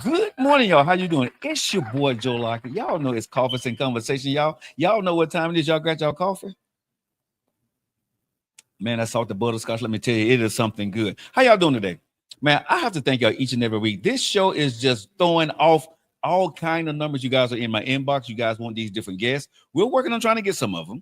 Good morning, y'all. How you doing? It's your boy Joe Lockett. Y'all know it's Coffee and Conversation, y'all. Y'all know what time it is. Y'all got y'all coffee? Man, I saw the butterscotch. Let me tell you, it is something good. How y'all doing today? Man, I have to thank y'all each and every week. This show is just throwing off all kind of numbers. You guys are in my inbox. You guys want these different guests. We're working on trying to get some of them.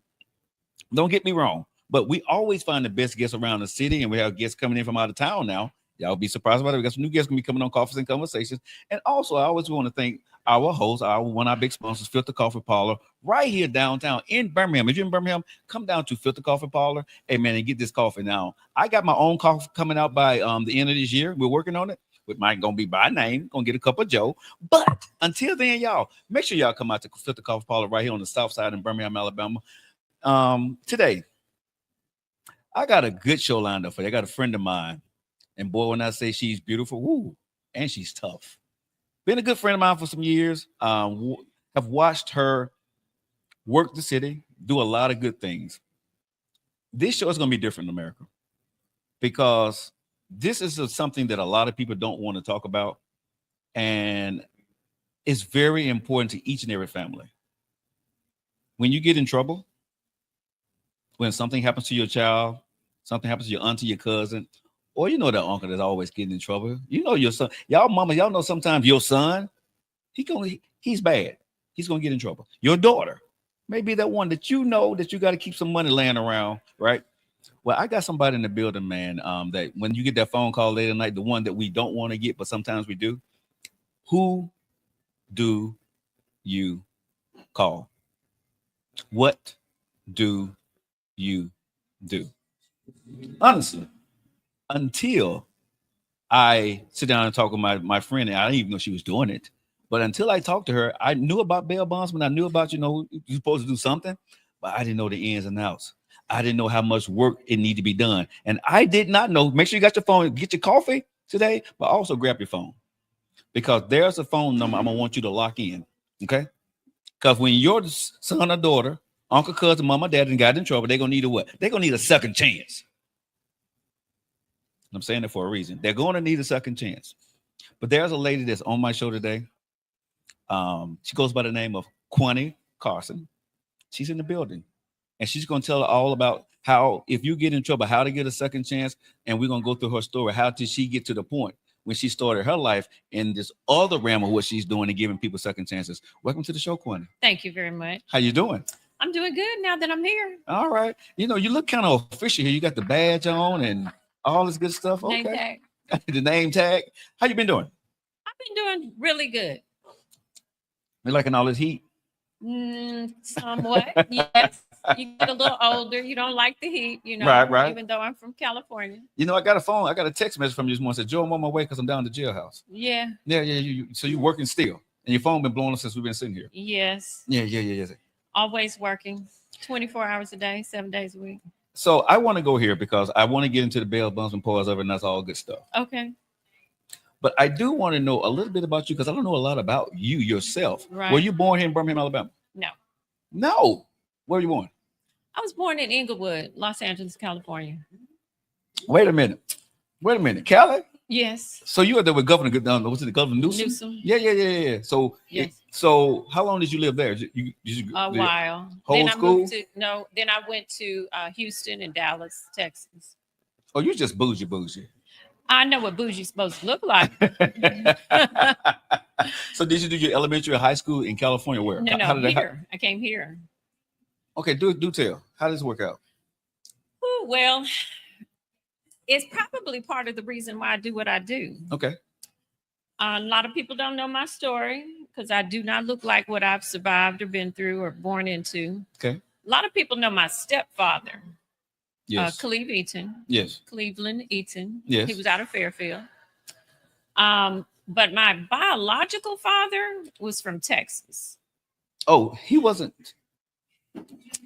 Don't get me wrong, but we always find the best guests around the city, and we have guests coming in from out of town now. Y'all be surprised about it. We got some new guests gonna be coming on Coffees and Conversations. And also, I always want to thank our host, one of our big sponsors, Filter Coffee Parlor, right here downtown in Birmingham. If you're in Birmingham, come down to Filter Coffee Parlor, hey man, and get this coffee now. I got my own coffee coming out by the end of this year. We're working on it. It might gonna be by name, gonna get a cup of Joe. But until then, y'all, make sure y'all come out to Filter Coffee Parlor right here on the south side in Birmingham, Alabama. Today, I got a good show lined up for you. I got a friend of mine, and boy, when I say she's beautiful, woo, and she's tough. Been a good friend of mine for some years. Have watched her work the city, do a lot of good things. This show is going to be different in America because this is something that a lot of people don't want to talk about, and it's very important to each and every family. When you get in trouble, when something happens to your child, something happens to your auntie, your cousin, or you know that uncle that's always getting in trouble. You know your son, y'all mama, y'all know sometimes your son, he's bad. He's gonna get in trouble. Your daughter may be that one that you know that you got to keep some money laying around, right? Well, I got somebody in the building, man. That when you get that phone call late at night, the one that we don't want to get, but sometimes we do. Who do you call? What do you do? Honestly, until I sit down and talk with my friend, and I didn't even know she was doing it. But until I talked to her, I knew about bail bondsmen. I knew about, you're supposed to do something, but I didn't know the ins and outs. I didn't know how much work it needed to be done. And I did not know. Make sure you got your phone, get your coffee today, but also grab your phone because there's a phone number I'm going to want you to lock in. Okay. Because when your son or daughter, uncle, cousin, mama, dad, and got in trouble, they're going to need a what? They're going to need a second chance. I'm saying it for a reason. They're going to need a second chance. But there's a lady that's on my show today. She goes by the name of Quani Carson. She's in the building. And she's going to tell all about how, if you get in trouble, how to get a second chance. And we're going to go through her story. How did she get to the point when she started her life in this other realm of what she's doing and giving people second chances? Welcome to the show, Quani. Thank you very much. How you doing? I'm doing good now that I'm here. All right. You look kind of official here. You got the badge on and all this good stuff. Name Okay. tag. The name tag. How you been doing? I've been doing really good. You liking all this heat? Somewhat, yes. You get a little older. You don't like the heat, Right. even though I'm from California. I got a text message from you this morning. Said, Joe, I'm on my way because I'm down to jailhouse. Yeah. Yeah. So you're working still. And your phone been blowing up since we've been sitting here. Yes. Yeah. Always working 24 hours a day, 7 days a week. So I want to go here because I want to get into the bail bumps and pause of it, and that's all good stuff. Okay. But I do want to know a little bit about you because I don't know a lot about you yourself. Right. Were you born here in Birmingham, Alabama? No. Where were you born? I was born in Inglewood, Los Angeles, California. Wait a minute. Cali? Yes. So you were there with Governor, was it Governor Newsom? Yeah. So, yes. So how long did you live there? A while. Whole then school? Then I went to Houston and Dallas, Texas. Oh, you just bougie. I know what bougie's supposed to look like. So did you do your elementary or high school in California? Where? No, I came here. Okay, do tell. How does this work out? Ooh, well, it's probably part of the reason why I do what I do. Okay. A lot of people don't know my story because I do not look like what I've survived or been through or born into. Okay. A lot of people know my stepfather. Yes. Cleve Eaton. Yes. Cleveland Eaton. Yes. He was out of Fairfield. But my biological father was from Texas. Oh, he wasn't.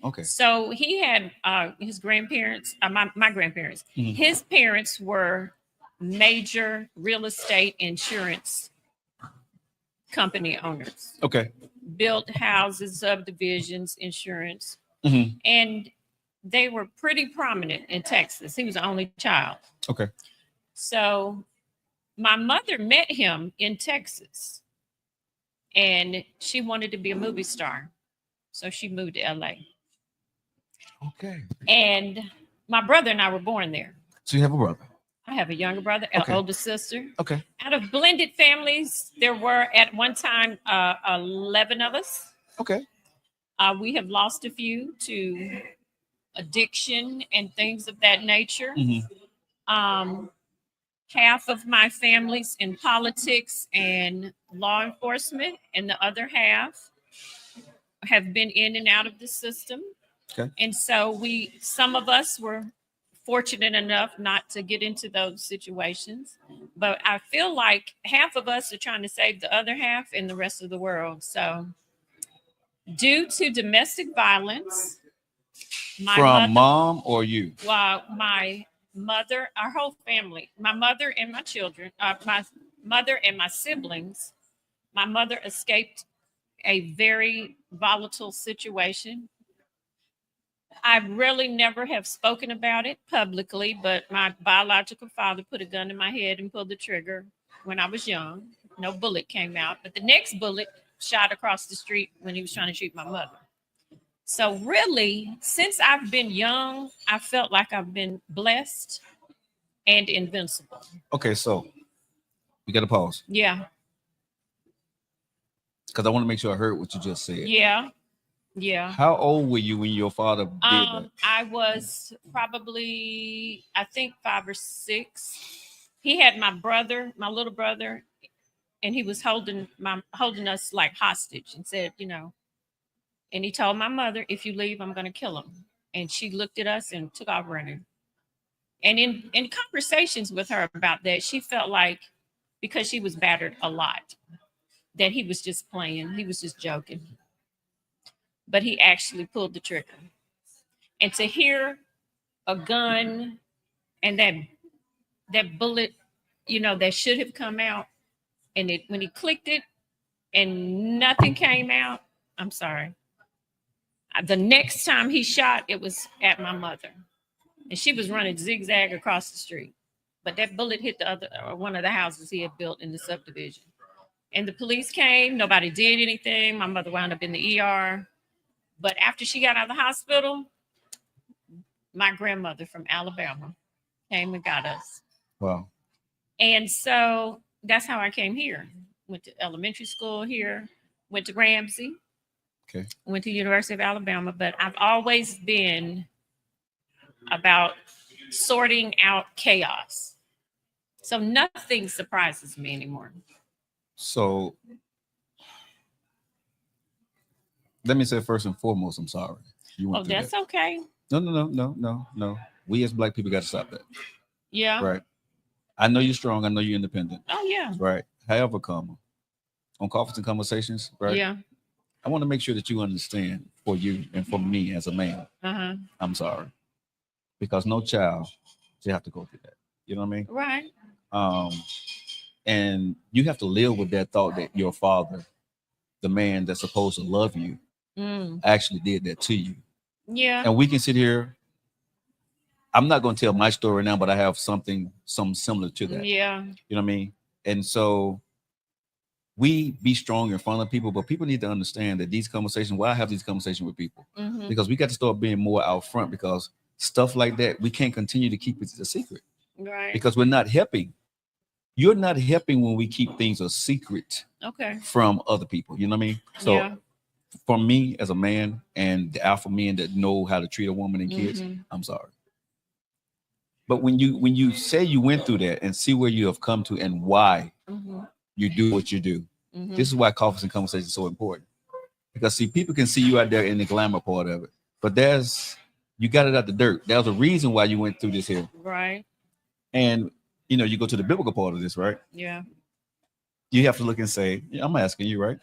Okay. So he had his grandparents, my grandparents. Mm-hmm. His parents were major real estate insurance company owners. Okay. Built houses, subdivisions, insurance. Mm-hmm. And they were pretty prominent in Texas. He was the only child. Okay. So my mother met him in Texas, and she wanted to be a movie star, so she moved to LA. Okay. And my brother and I were born there. So you have a brother. I have a younger brother, an Okay. older sister. Okay. Out of blended families, there were at one time 11 of us. Okay. We have lost a few to addiction and things of that nature. Half of my family's in politics and law enforcement, and the other half have been in and out of the system. Okay. And so some of us were fortunate enough not to get into those situations, but I feel like half of us are trying to save the other half in the rest of the world. So due to domestic violence, From mom or you? my mother, our whole family, my mother and my children, my mother and my siblings, my mother escaped a very volatile situation. I really never have spoken about it publicly, but my biological father put a gun in my head and pulled the trigger when I was young. No bullet came out, but the next bullet shot across the street when he was trying to shoot my mother. So really, since I've been young, I felt like I've been blessed and invincible. Okay, so we got to pause Yeah. because I want to make sure I heard what you just said. Yeah. Yeah. How old were you when your father did that? I was probably, I think 5 or 6. He had my brother, my little brother, and he was holding us like hostage and said, and he told my mother, if you leave, I'm going to kill him. And she looked at us and took off running. And in conversations with her about that, she felt like, because she was battered a lot, that he was just playing. He was just joking. But he actually pulled the trigger. And to hear a gun and that bullet, that should have come out, and when he clicked it and nothing came out, I'm sorry. The next time he shot, it was at my mother, and she was running zigzag across the street. But that bullet hit one of the houses he had built in the subdivision. And the police came. Nobody did anything. My mother wound up in the ER. But after she got out of the hospital, my grandmother from Alabama came and got us. Wow. And so that's how I came here. Went to elementary school here, went to Ramsey. Okay. Went to University of Alabama, but I've always been about sorting out chaos. So nothing surprises me anymore. So let me say first and foremost, I'm sorry. That's okay. No. We as Black people got to stop that. Yeah. Right. I know you're strong. I know you're independent. Oh, yeah. Right. However, on Coffees and Conversations, right? Yeah. I want to make sure that you understand, for you and for me as a man, I'm sorry. Because no child should have to go through that. You know what I mean? Right. And you have to live with that thought that your father, the man that's supposed to love you, actually did that to you. Yeah. And we can sit here. I'm not going to tell my story now, but I have something similar to that. Yeah. You know what I mean? And so we be strong in front of people, but people need to understand that these conversations, why I have these conversations with people, because we got to start being more out front, because stuff like that, we can't continue to keep it a secret. Right. Because we're not helping. You're not helping when we keep things a secret from other people. You know what I mean? So for me as a man and the alpha men that know how to treat a woman and kids, I'm sorry. But when you say you went through that and see where you have come to and why you do what you do, this is why Coffees and Conversations is so important. Because see, people can see you out there in the glamour part of it, but you got it out the dirt. There's a reason why you went through this here. Right. And you go to the biblical part of this, right? Yeah. You have to look and say, I'm asking you, right?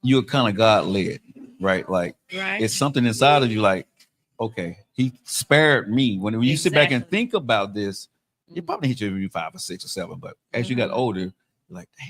You're kind of God led, right? Like, it's something inside of you, like, okay, he spared me. When you sit back and think about this, it probably hit you when you're 5 or 6 or 7. But as you got older, you're like, damn,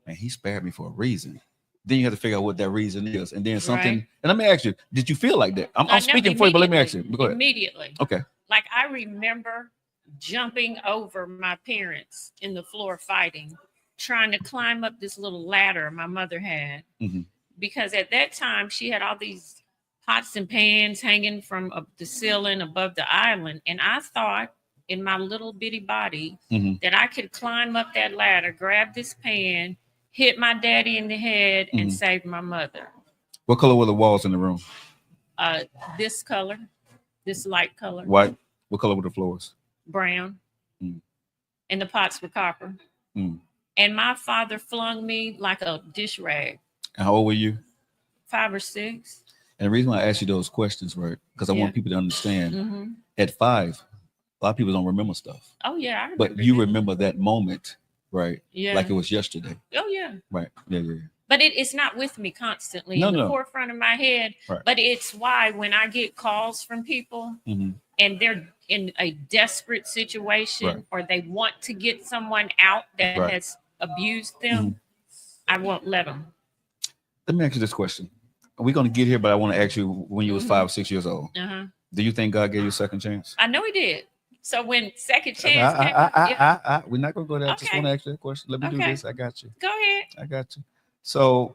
man, he spared me for a reason. Then you have to figure out what that reason is. And then something, and let me ask you, did you feel like that? I'm speaking for you, but let me ask you. Go ahead. Immediately. Okay. Like, I remember jumping over my parents in the floor fighting, trying to climb up this little ladder my mother had. Mhm. Because at that time she had all these pots and pans hanging from the ceiling above the island. And I thought in my little bitty body Mhm. that I could climb up that ladder, grab this pan, hit my daddy in the head, and Mhm. save my mother. What color were the walls in the room? This color, this light color, White. What color were the floors? brown, Mm. and the pots were copper. Mm. And my father flung me like a dish rag. And how old were you? 5 or 6. And the reason why I ask you those questions, right? Because I Yeah. want people to understand. Mm-hmm. At 5, a lot of people don't remember stuff, Oh yeah, I remember. but you that. remember that moment, right? Yeah. Like it was yesterday, Oh yeah. right? Yeah, yeah, yeah. But it's not with me constantly No, in the no. forefront of my head. Right. But it's why when I get calls from people Mhm. and they're in a desperate situation Right. or they want to get someone out that Right. has abused them, I won't let them. Let me ask you this question. We're going to get here, but I want to ask you when you was Mhm. 5 or 6 years old. Uh-huh. Do you think God gave you a second chance? I know he did. So when second chance came, yeah. We're not going to go there. I just Okay. want to ask you a question. Let me do Okay. this. I got you. Go ahead. I got you. So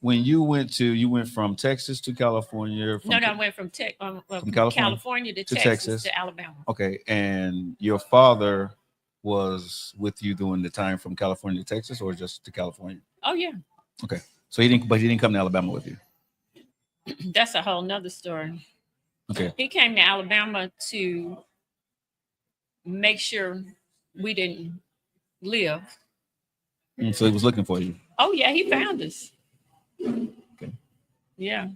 when you went from Texas to California. No, I went from California to Texas to Alabama. Okay. And your father was with you during the time from California to Texas or just to California? Oh yeah. Okay. So he didn't come to Alabama with you. That's a whole nother story. Okay. He came to Alabama to make sure we didn't live. So he was looking for you. Oh yeah, he found us. Okay. Yeah.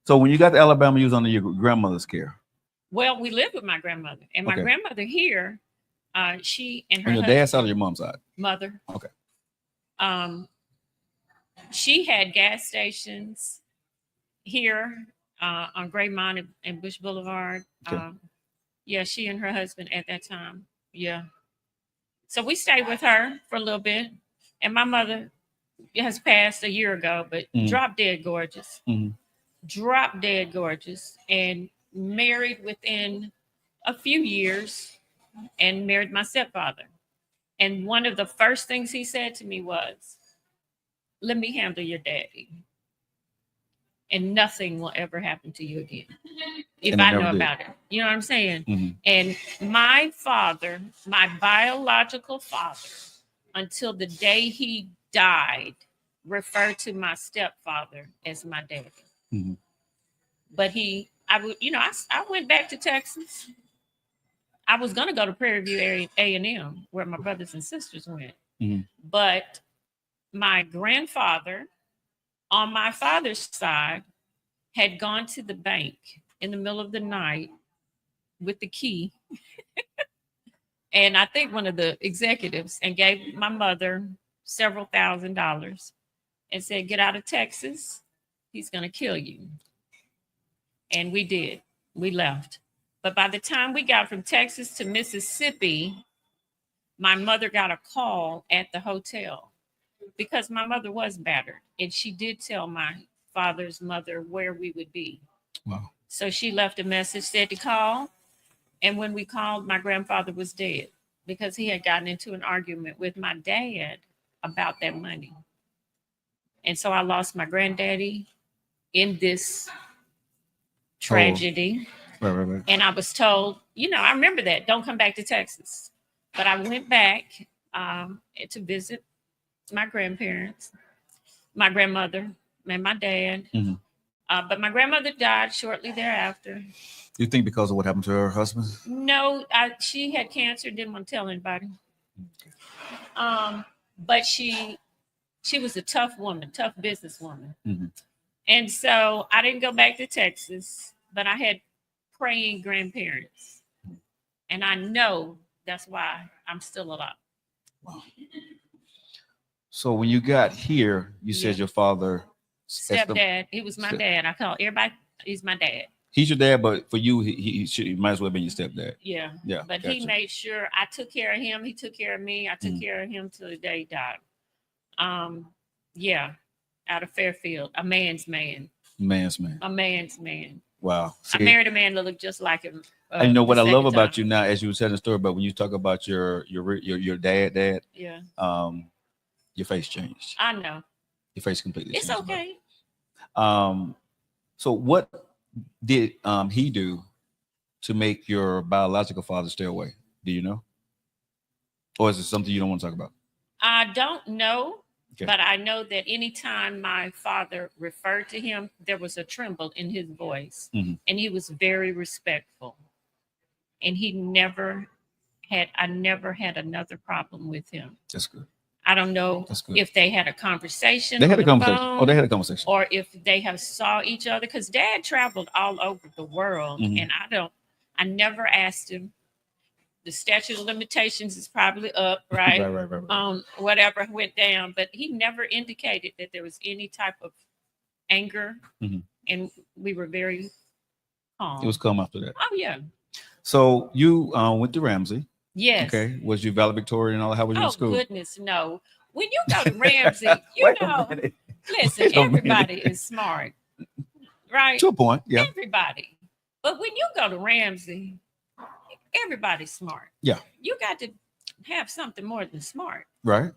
So when you got to Alabama, you was under your grandmother's care. Well, we lived with my grandmother, and my Okay. grandmother here, she and her On your dad's side or your mom's side? mother. Okay. She had gas stations here on Greymont and Bush Boulevard. Okay. Yeah, she and her husband at that time. Yeah. So we stayed with her for a little bit, and my mother has passed a year ago, but drop dead gorgeous. Mhm. Drop dead gorgeous, and married within a few years, and married my stepfather. And one of the first things he said to me was, "Let me handle your daddy, and nothing will ever happen to you again if And it I never know did. about it." You know what I'm saying? Mhm. And my father, my biological father, until the day he died, referred to my stepfather as my daddy. Mhm. But I went back to Texas. I was going to go to Prairie View A&M, where my brothers and sisters went. Mhm. But my grandfather, on my father's side, had gone to the bank in the middle of the night with the key. And I think one of the executives, and gave my mother several $1,000s and said, "Get out of Texas. He's going to kill you." And we did. We left. But by the time we got from Texas to Mississippi, my mother got a call at the hotel because my mother was battered. And she did tell my father's mother where we would be. Wow. So she left a message, said to call. And when we called, my grandfather was dead because he had gotten into an argument with my dad about that money. And so I lost my granddaddy in this tragedy. Right. And I was told, I remember that, don't come back to Texas. But I went back to visit my grandparents, my grandmother, and my dad. Mhm. But my grandmother died shortly thereafter. You think because of what happened to her husband? No, she had cancer, didn't want to tell anybody. But she was a tough woman, tough businesswoman. Mhm. And so I didn't go back to Texas, but I had praying grandparents. And I know that's why I'm still alive. Wow. So when you got here, you said your father, stepdad, he was my dad. I call everybody, he's my dad. He's your dad, but for you, he might as well have been your stepdad. Yeah. But gotcha. He made sure I took care of him. He took care of me. I took care of him till the day he died. Out of Fairfield, a man's man. Man's man. A man's man. Wow. I married a man that looked just like him. And you know what the I love second about time. you now, as you were telling the story, but when you talk about your dad, Yeah, your face changed. I know. Your face completely It's changed. okay. Um, so what did he do to make your biological father stay away? Do you know, or is it something you don't want to talk about? I don't know, Okay. but I know that anytime my father referred to him, there was a tremble in his voice, Mhm. and he was very respectful. And I never had another problem with him. That's good. I don't know That's good. if they had a conversation They on had a the conversation. phone Oh, they had a conversation. or if they have saw each other, because dad traveled all over the world, Mhm. and I never asked him. The statute of limitations is probably up, right? Right. Whatever went down, but he never indicated that there was any type of anger, Mhm. and we were very calm. It was calm after that. Oh yeah, So you went to Ramsey. yes. Okay. Was you valedictorian and all? How was you in Oh school? goodness, no. When you go to Ramsey, you Wait a know, minute. listen, Wait a everybody minute. is smart, right? To a point, yeah. Everybody. But when you go to Ramsey, everybody's smart. Yeah. You got to have something more than smart. Right.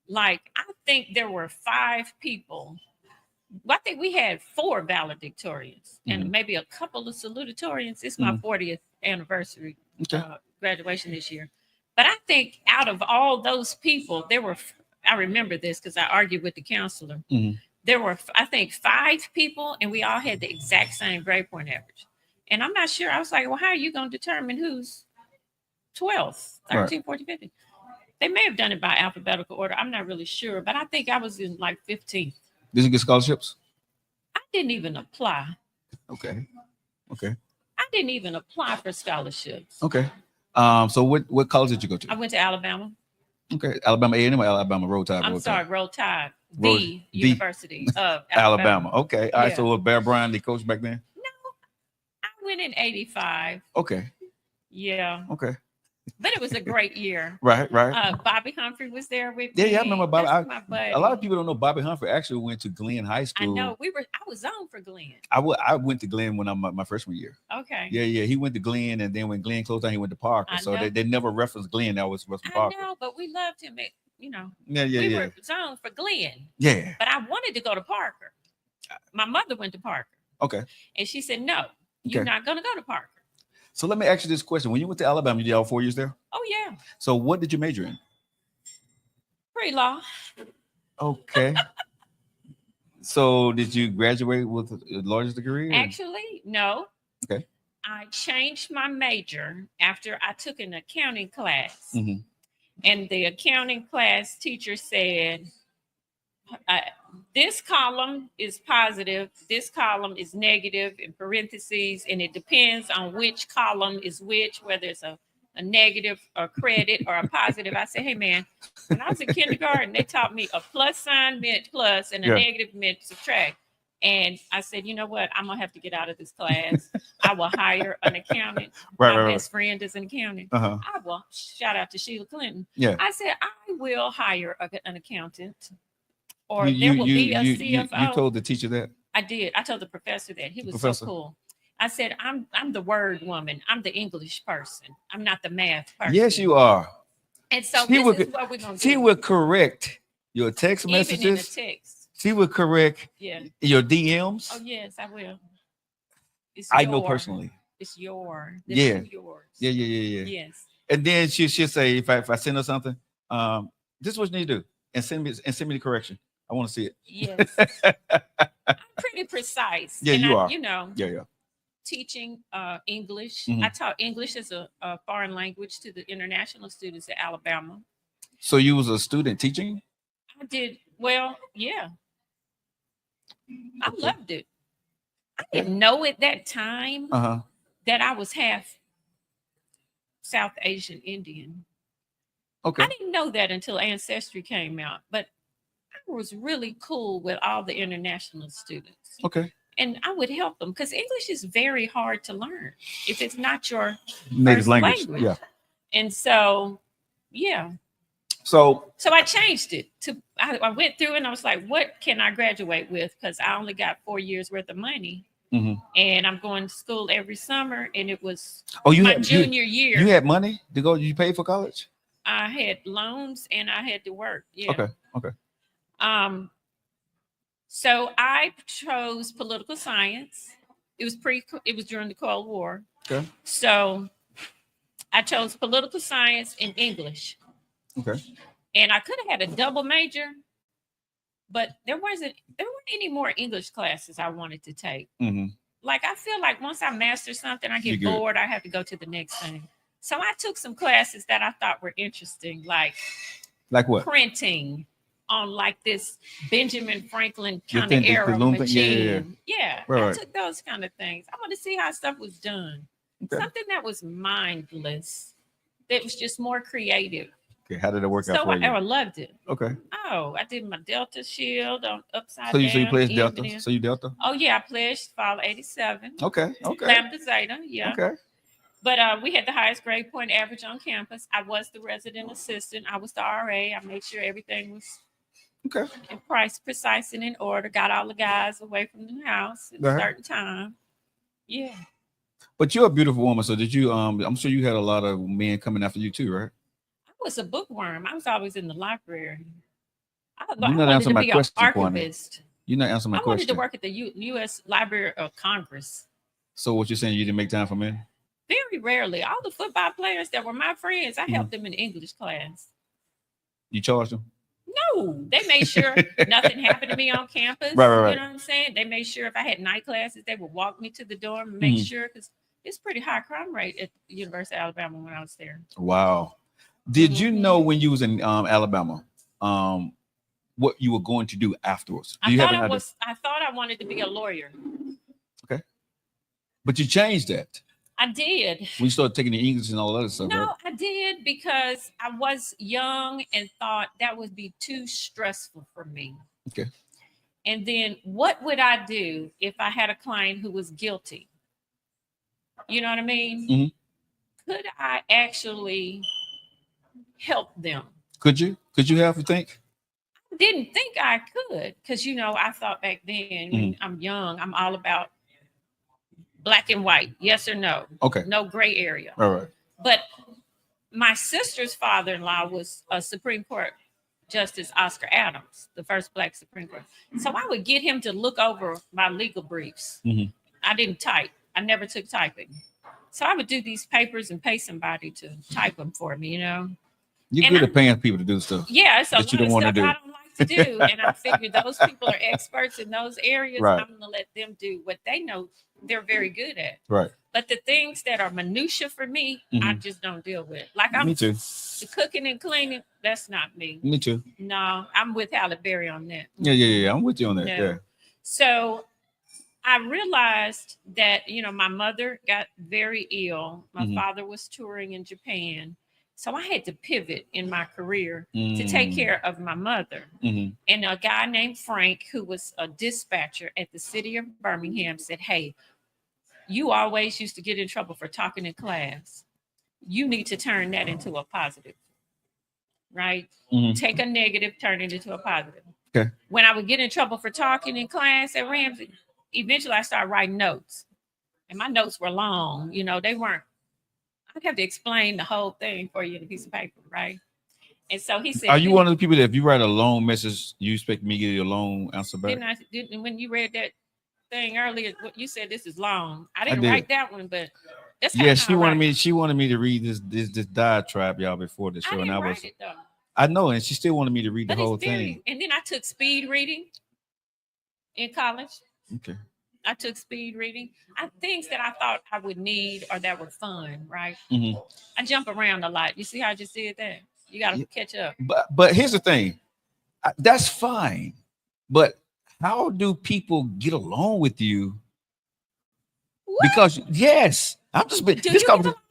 Like, I think there were 5 people. Well, I think we had 4 valedictorians and Mhm. maybe a couple of salutatorians. It's my Mhm. 40th anniversary Okay. graduation this year. But I think out of all those people, I remember this because I argued with the counselor. Mhm. There were, I think, 5 people, and we all had the exact same grade point average. And I'm not sure. I was like, well, how are you going to determine who's 12th, 13, Right. 14, 15? They may have done it by alphabetical order. I'm not really sure, but I think I was in like 15th. Did you get scholarships? I didn't even apply. Okay. Okay. I didn't even apply for scholarships. Okay. So what college did you go I to? went to Alabama. Okay. Alabama A&M or Alabama Roll Tide? I'm Roll sorry, Tide? Roll Tide, Roll- the the- University of Alabama. Okay. All right. Yeah. So was Bear Bryant the coach back then? No, I went in 85. Okay. Yeah, Okay. but it was a great year. Right. Right. Bobby Humphrey was there with Yeah, me. yeah, I remember Bobby. That's my buddy. A lot of people don't know Bobby Humphrey actually went to Glenn High I School. know I was on for Glenn. I went to Glenn when I'm my freshman year. Okay. Yeah, yeah. He went to Glenn, and then when Glenn closed down, he went to Parker. I So know. they never referenced Glenn. That was I Parker. know, but we loved him. You know, Yeah, yeah, we yeah. were zoned for Glenn, Yeah. but I wanted to go to Parker. My mother went to Parker, Okay. and she said, "No, you're Okay. not going to go to Parker." So let me ask you this question: when you went to Alabama, you did all 4 years there. Oh yeah, So what did you major in? pre-law. Okay. So did you graduate with a largest degree? or- Actually, no. Okay. I changed my major after I took an accounting class, Mhm. and the accounting class teacher said, "This column is positive, this column is negative in parentheses, and it depends on which column is which, whether it's a negative or credit or a positive." I said, "Hey man, when I was in kindergarten, they taught me a plus sign meant plus and a Yeah. negative meant subtract." And I said, "You know what? I'm gonna have to get out of this class. I will hire an accountant. Right, My right, best friend is an accountant. Uh-huh. I will." Shout out to Sheila Clinton. Yeah. I said, "I will hire an accountant, or You there will be a CFO." you told the teacher that? I did. I told the professor that. He was Professor. so cool. I said, I'm the word woman. I'm the English person. I'm not the math person. Yes, you are. And so She this would- is what we're gonna She do. would correct your text Even in the messages. text. She would correct Yeah. your DMs. Oh yes, I will. It's I know your- personally. It's yours. Yeah. Yours. Yeah, yeah, yeah, yeah. Yes. And then she'll say, if I send her something, this is what you need to do, and send me the correction. I want to see it. Yes. I'm pretty precise. Yeah, and you are. You know, Yeah, yeah. teaching English. Mhm. I taught English as a foreign language to the international students at Alabama. So you was a student teaching? I did well, yeah. I Okay. loved it. I didn't know at that time Uh-huh. that I was half South Asian Indian. Okay. I didn't know that until Ancestry came out, but I was really cool with all the international students. Okay. And I would help them because English is very hard to learn if it's not your Native first language. Yeah. And so, yeah. So So I changed it to, I went through and I was like, what can I graduate with? Because I only got 4 years worth of money. Mhm. and I'm going to school every summer. And it was Oh, you my had junior year. you had money to go. You paid for college? I had loans and I had to work. Yeah. Okay. Okay. Um. So I chose political science. It was It was during the Cold War. Okay. So I chose political science and English. Okay. And I could have had a double major, but there weren't any more English classes I wanted to take. Mm-hmm. Like I feel like once I master something, I get You're good. bored. I have to go to the next thing. So I took some classes that I thought were interesting, like what? printing on like this Benjamin Franklin You kind of think the era loom thing? machine. Yeah. Yeah, Right, I right. took those kind of things. I want to see how stuff was done. Okay. Something that was mindless, that was just more creative. Okay. How did it work out So for you? I loved it. Okay. Oh, I did my Delta Shield on upside So you down. pledged Delta? evening. So you Delta? Oh yeah, I pledged fall 87. Okay. Okay. Lambda Zeta, yeah. Okay. But we had the highest grade point average on campus. I was the resident assistant. I was the RA. I made sure everything was Okay. in price, precise, and in order. Got all the guys away from the house at Uh-huh. a certain time. Yeah. But you're a beautiful woman. So did you? I'm sure you had a lot of men coming after you too, right? I was a bookworm. I was always in the library. I You're not wanted answering to my be question, an Kwani. archivist. You're not answering my I wanted question. to work at the U.S. Library of Congress. So what you're saying? You didn't make time for men? Very rarely. All the football players that were my friends, I Mm-hmm. helped them in English class. You charged them? No, they made sure nothing happened to me on campus. Right, right, right. You know what I'm saying? They made sure if I had night classes, they would walk me to the dorm and make Mhm. sure, because it's pretty high crime rate at the University of Alabama when I was there. Wow. Did you Mhm. know when you was in Alabama, what you were going to do afterwards? Do I you have thought an idea? I thought I wanted to be a lawyer. But you changed that I did. when you started taking the English and all that other stuff, No, right? I did because I was young and thought that would be too stressful for me. Okay. And then what would I do if I had a client who was guilty? You know what I mean? Mhm. Could I actually help them? Could you? Could you have to think? Didn't think I could, because I thought back then when I'm young, I'm all about black and white, yes or no, Okay. no gray area. All right. But my sister's father-in-law was a Supreme Court Justice Oscar Adams, the first black Supreme Court. So I would get him to look over my legal briefs. Mhm. I didn't type. I never took typing. So I would do these papers and pay somebody to type them for me, You're And good at paying people to do stuff. Yeah, it's a That lot you don't of wanna stuff do. I don't like to do. And I figured those people are experts in those areas. Right. I'm going to let them do what they know they're very good at. Right. But the things that are minutia for me, I just don't deal with. Like Me too. the cooking and cleaning, that's not me. Me too. No, I'm with Halle Berry on that. Yeah. I'm with you on that. No. Yeah. So I realized that, my mother got very ill. My Mhm. father was touring in Japan. So I had to pivot in my career to Mm. take care of my mother. Mhm. And a guy named Frank, who was a dispatcher at the city of Birmingham, said, "Hey, you always used to get in trouble for talking in class. You need to turn that into a positive, right? Mhm. Take a negative, turn it into a positive." Okay. When I would get in trouble for talking in class at Ramsey, eventually I started writing notes. And my notes were long, they weren't, I'd have to explain the whole thing for you in a piece of paper, right? And so he said, Are you one of the people that if you write a long message, you expect me to give you a long answer back? didn't when you read that thing earlier, what you said, this is long. I didn't did. write that one, but that's Yeah, how I write. she wanted me to read this diatribe, y'all, before the I show. didn't And write it though. I know, and she still wanted me to read the But whole it's very, thing. and then I took speed reading in college. Okay. I took speed reading. Things that I thought I would need or that were fun, right? Mhm. I jump around a lot. You see how I just did that? You got to Yeah. catch up. But here's the thing. That's fine. But how do people get along with you? What? Because yes, I'm just Do this you get conversation. along?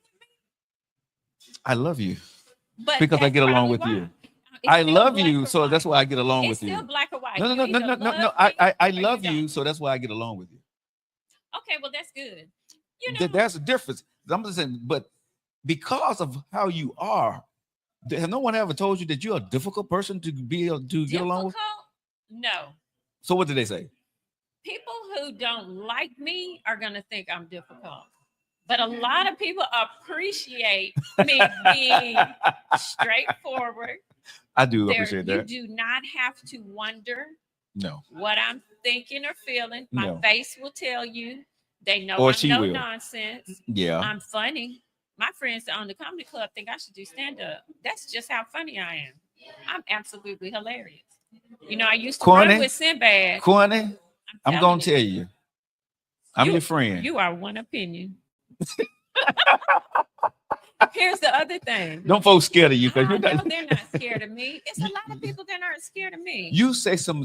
I love you But because I that's get along probably with why. you. It's I still love black you, or so white. that's why I get along It's with still you. black or white. No. You either I love me love or you, don't. so that's why I get along with you. Okay, well that's good. You know, There's a difference. I'm just saying, but because of how you are, has no one ever told you that you're a difficult person to be able to get along with? difficult? No. So what did they say? People who who don't like me are going to think I'm difficult. But a lot of people appreciate me being straightforward. I do There, appreciate you that. do not have to wonder No, what I'm thinking or feeling. My No. face will tell you. They know Or I'm she no will. nonsense. yeah. I'm funny. My friends that own the comedy club think I should do stand up. That's just how funny I am. I'm absolutely hilarious. You know, I used to Corny? run with Sinbad. Corny, I'm telling gonna you, tell you, I'm You- your friend. You are one opinion. Here's the other thing. Don't folks scared of you because I you're know not. they're not scared of me. It's a lot of people that aren't scared of me. You say some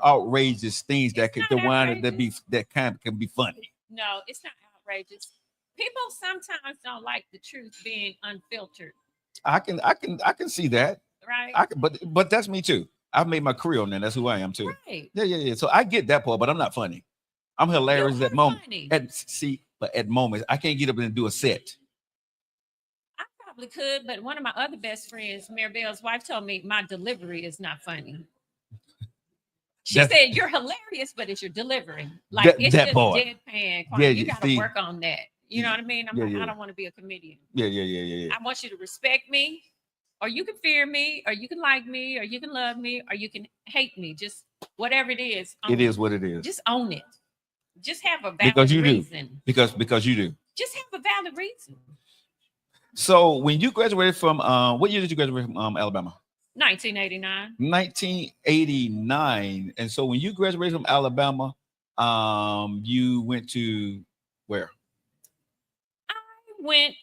outrageous things that It's can not the one that be outrageous. that kind can be funny. No, it's not outrageous. People sometimes don't like the truth being unfiltered, I can see that. right? But that's me too. I've made my career on that. That's who I am too. Right. Yeah. So I get that part, but I'm not funny. I'm hilarious You at are moment. funny. But at moments I can't get up and do a set. I probably could, but one of my other best friends, Maribel's wife, told me my delivery is not funny. She That's- said you're hilarious, but it's your delivery. Like That- it's that just part. deadpan. Yeah, You yeah, got to see. work on that. You know what I mean? I'm Yeah, like, yeah. I don't want to be a comedian. Yeah. I want you to respect me, or you can fear me, or you can like me, or you can love me, or you can hate me. Just whatever it is. It own is what it is. Just own it. Just have a valid Because you do. reason. Because you do. Just have a valid reason. So when you graduated from what year did you graduate from Alabama? 1989. 1989. And so when you graduated from Alabama, you went to where? Went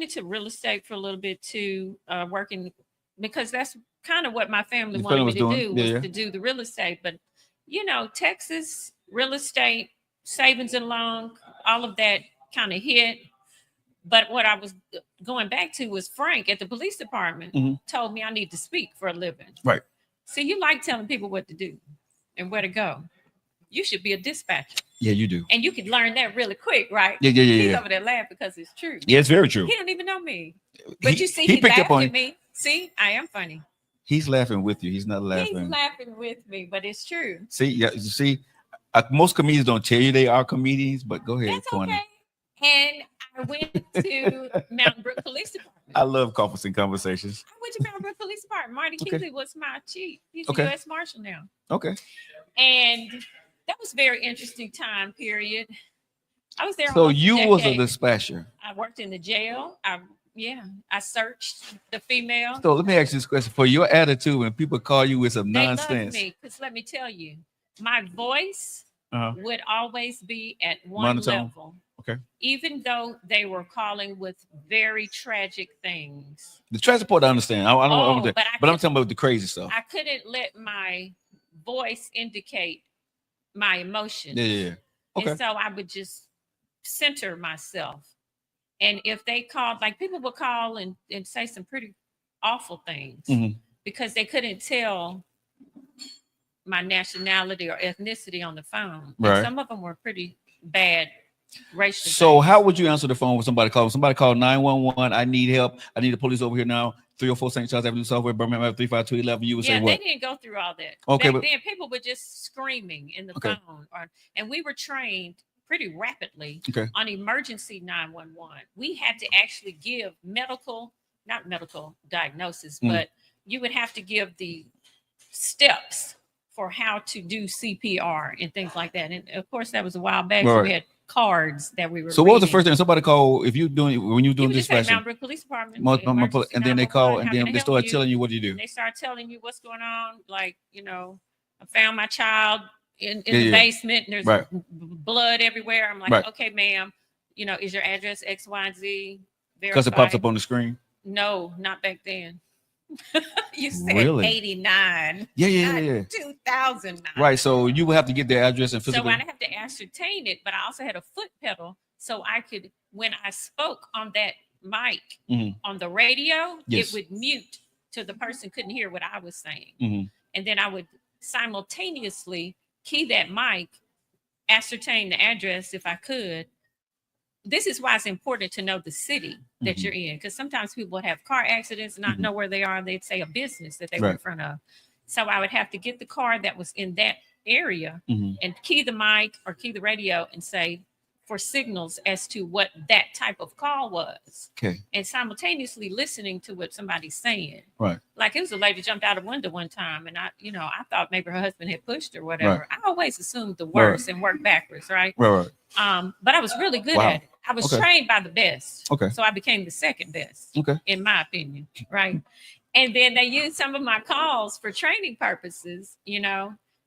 into real estate for a little bit too, working because that's kind of what my family Your wanted family me was to doing? do Yeah, was yeah. to do the real estate. But you know, Texas real estate, savings and loan, all of that kind of hit. But what I was going back to was Frank at the police department Mhm. told me I need to speak for a living. Right. See, you like telling people what to do and where to go. You should be a dispatcher. Yeah, you do. And you could learn that really quick, right? Yeah. He's over there laughing because it's true. Yeah, it's very true. He don't even know me. But you see, he he picked laughed up on at me. See, I am funny. He's laughing with you. He's not He's laughing. laughing with me, but it's true. See, yeah, you see, most comedians don't tell you they are comedians, but go ahead, That's Corny. okay. And I went to Mountain Brook Police Department. I love coffees and conversations. I went to Mountain Brook Police Department. Marty Okay. Keeley was my chief. He's Okay. a U.S. Marshal now. Okay. And that was a very interesting time period. I was there. So almost a you was a decade. dispatcher. I worked in the jail. I searched the female. So let me ask you this question: for your attitude, when people call you with some They loved nonsense, me because let me tell you, my voice Uh-huh. would always be at one Monotone? level. Okay. Even though they were calling with very tragic things. the transport, I understand. I don't. Oh, But, but I'm talking about the crazy stuff. I couldn't let my voice indicate my emotions. Yeah. Okay. And so I would just center myself. And if they called, like people would call and say some pretty awful things Mhm. because they couldn't tell my nationality or ethnicity on the phone. And Right. some of them were pretty bad racial. So things. how would you answer the phone when somebody called? Somebody called 911. I need help. I need the police over here now. 304 St. Charles Avenue, Software, Birmingham, 35211. You would Yeah, say they what? didn't go through all that. Okay, Back but- then people were just screaming in the Okay. phone, and we were trained pretty rapidly Okay. on emergency 911. We had to actually give not medical diagnosis, Mm. but you would have to give the steps for how to do CPR and things like that. And of course, that was a while back. So Right. we had cards that we were. So what was the reading. first thing somebody called if you when you You doing would just say dispatching? Mountain Brook Police Department, emergency And then they 911, call how and can then I they help start you? telling you what do you And do. they start telling you what's going on. Like, I found my child in Yeah, the yeah. basement and there's Right. blood everywhere. I'm like, Right. okay, ma'am, is your address X, Y, and Z? Because it pops verified? up on the screen. No, not back then. You said Really? 89, Yeah. not 2009. Right. So you would have to get their address and So physically. I have to ascertain it, but I also had a foot pedal so I could, when I spoke on that mic Mhm. on the radio, Yes. it would mute so the person couldn't hear what I was saying. Mhm. And then I would simultaneously key that mic, ascertain the address if I could. This is why it's important to know the city that Mhm. you're in, because sometimes people would have car accidents, not Mhm. know where they are. They'd say a business that they were Right. in front of. So I would have to get the car that was in that area Mhm. and key the mic or key the radio and say for signals as to what that type of call was, Okay. and simultaneously listening to what somebody's saying. Right. Like it was a lady jumped out of a window one time, and I thought maybe her husband had pushed her, whatever. I always assumed the worst and worked backwards, right? Right. But I was really good Wow. at it. I was Okay. trained by the best. Okay. So I became the second best, Okay. in my opinion, right? And then they used some of my calls for training purposes,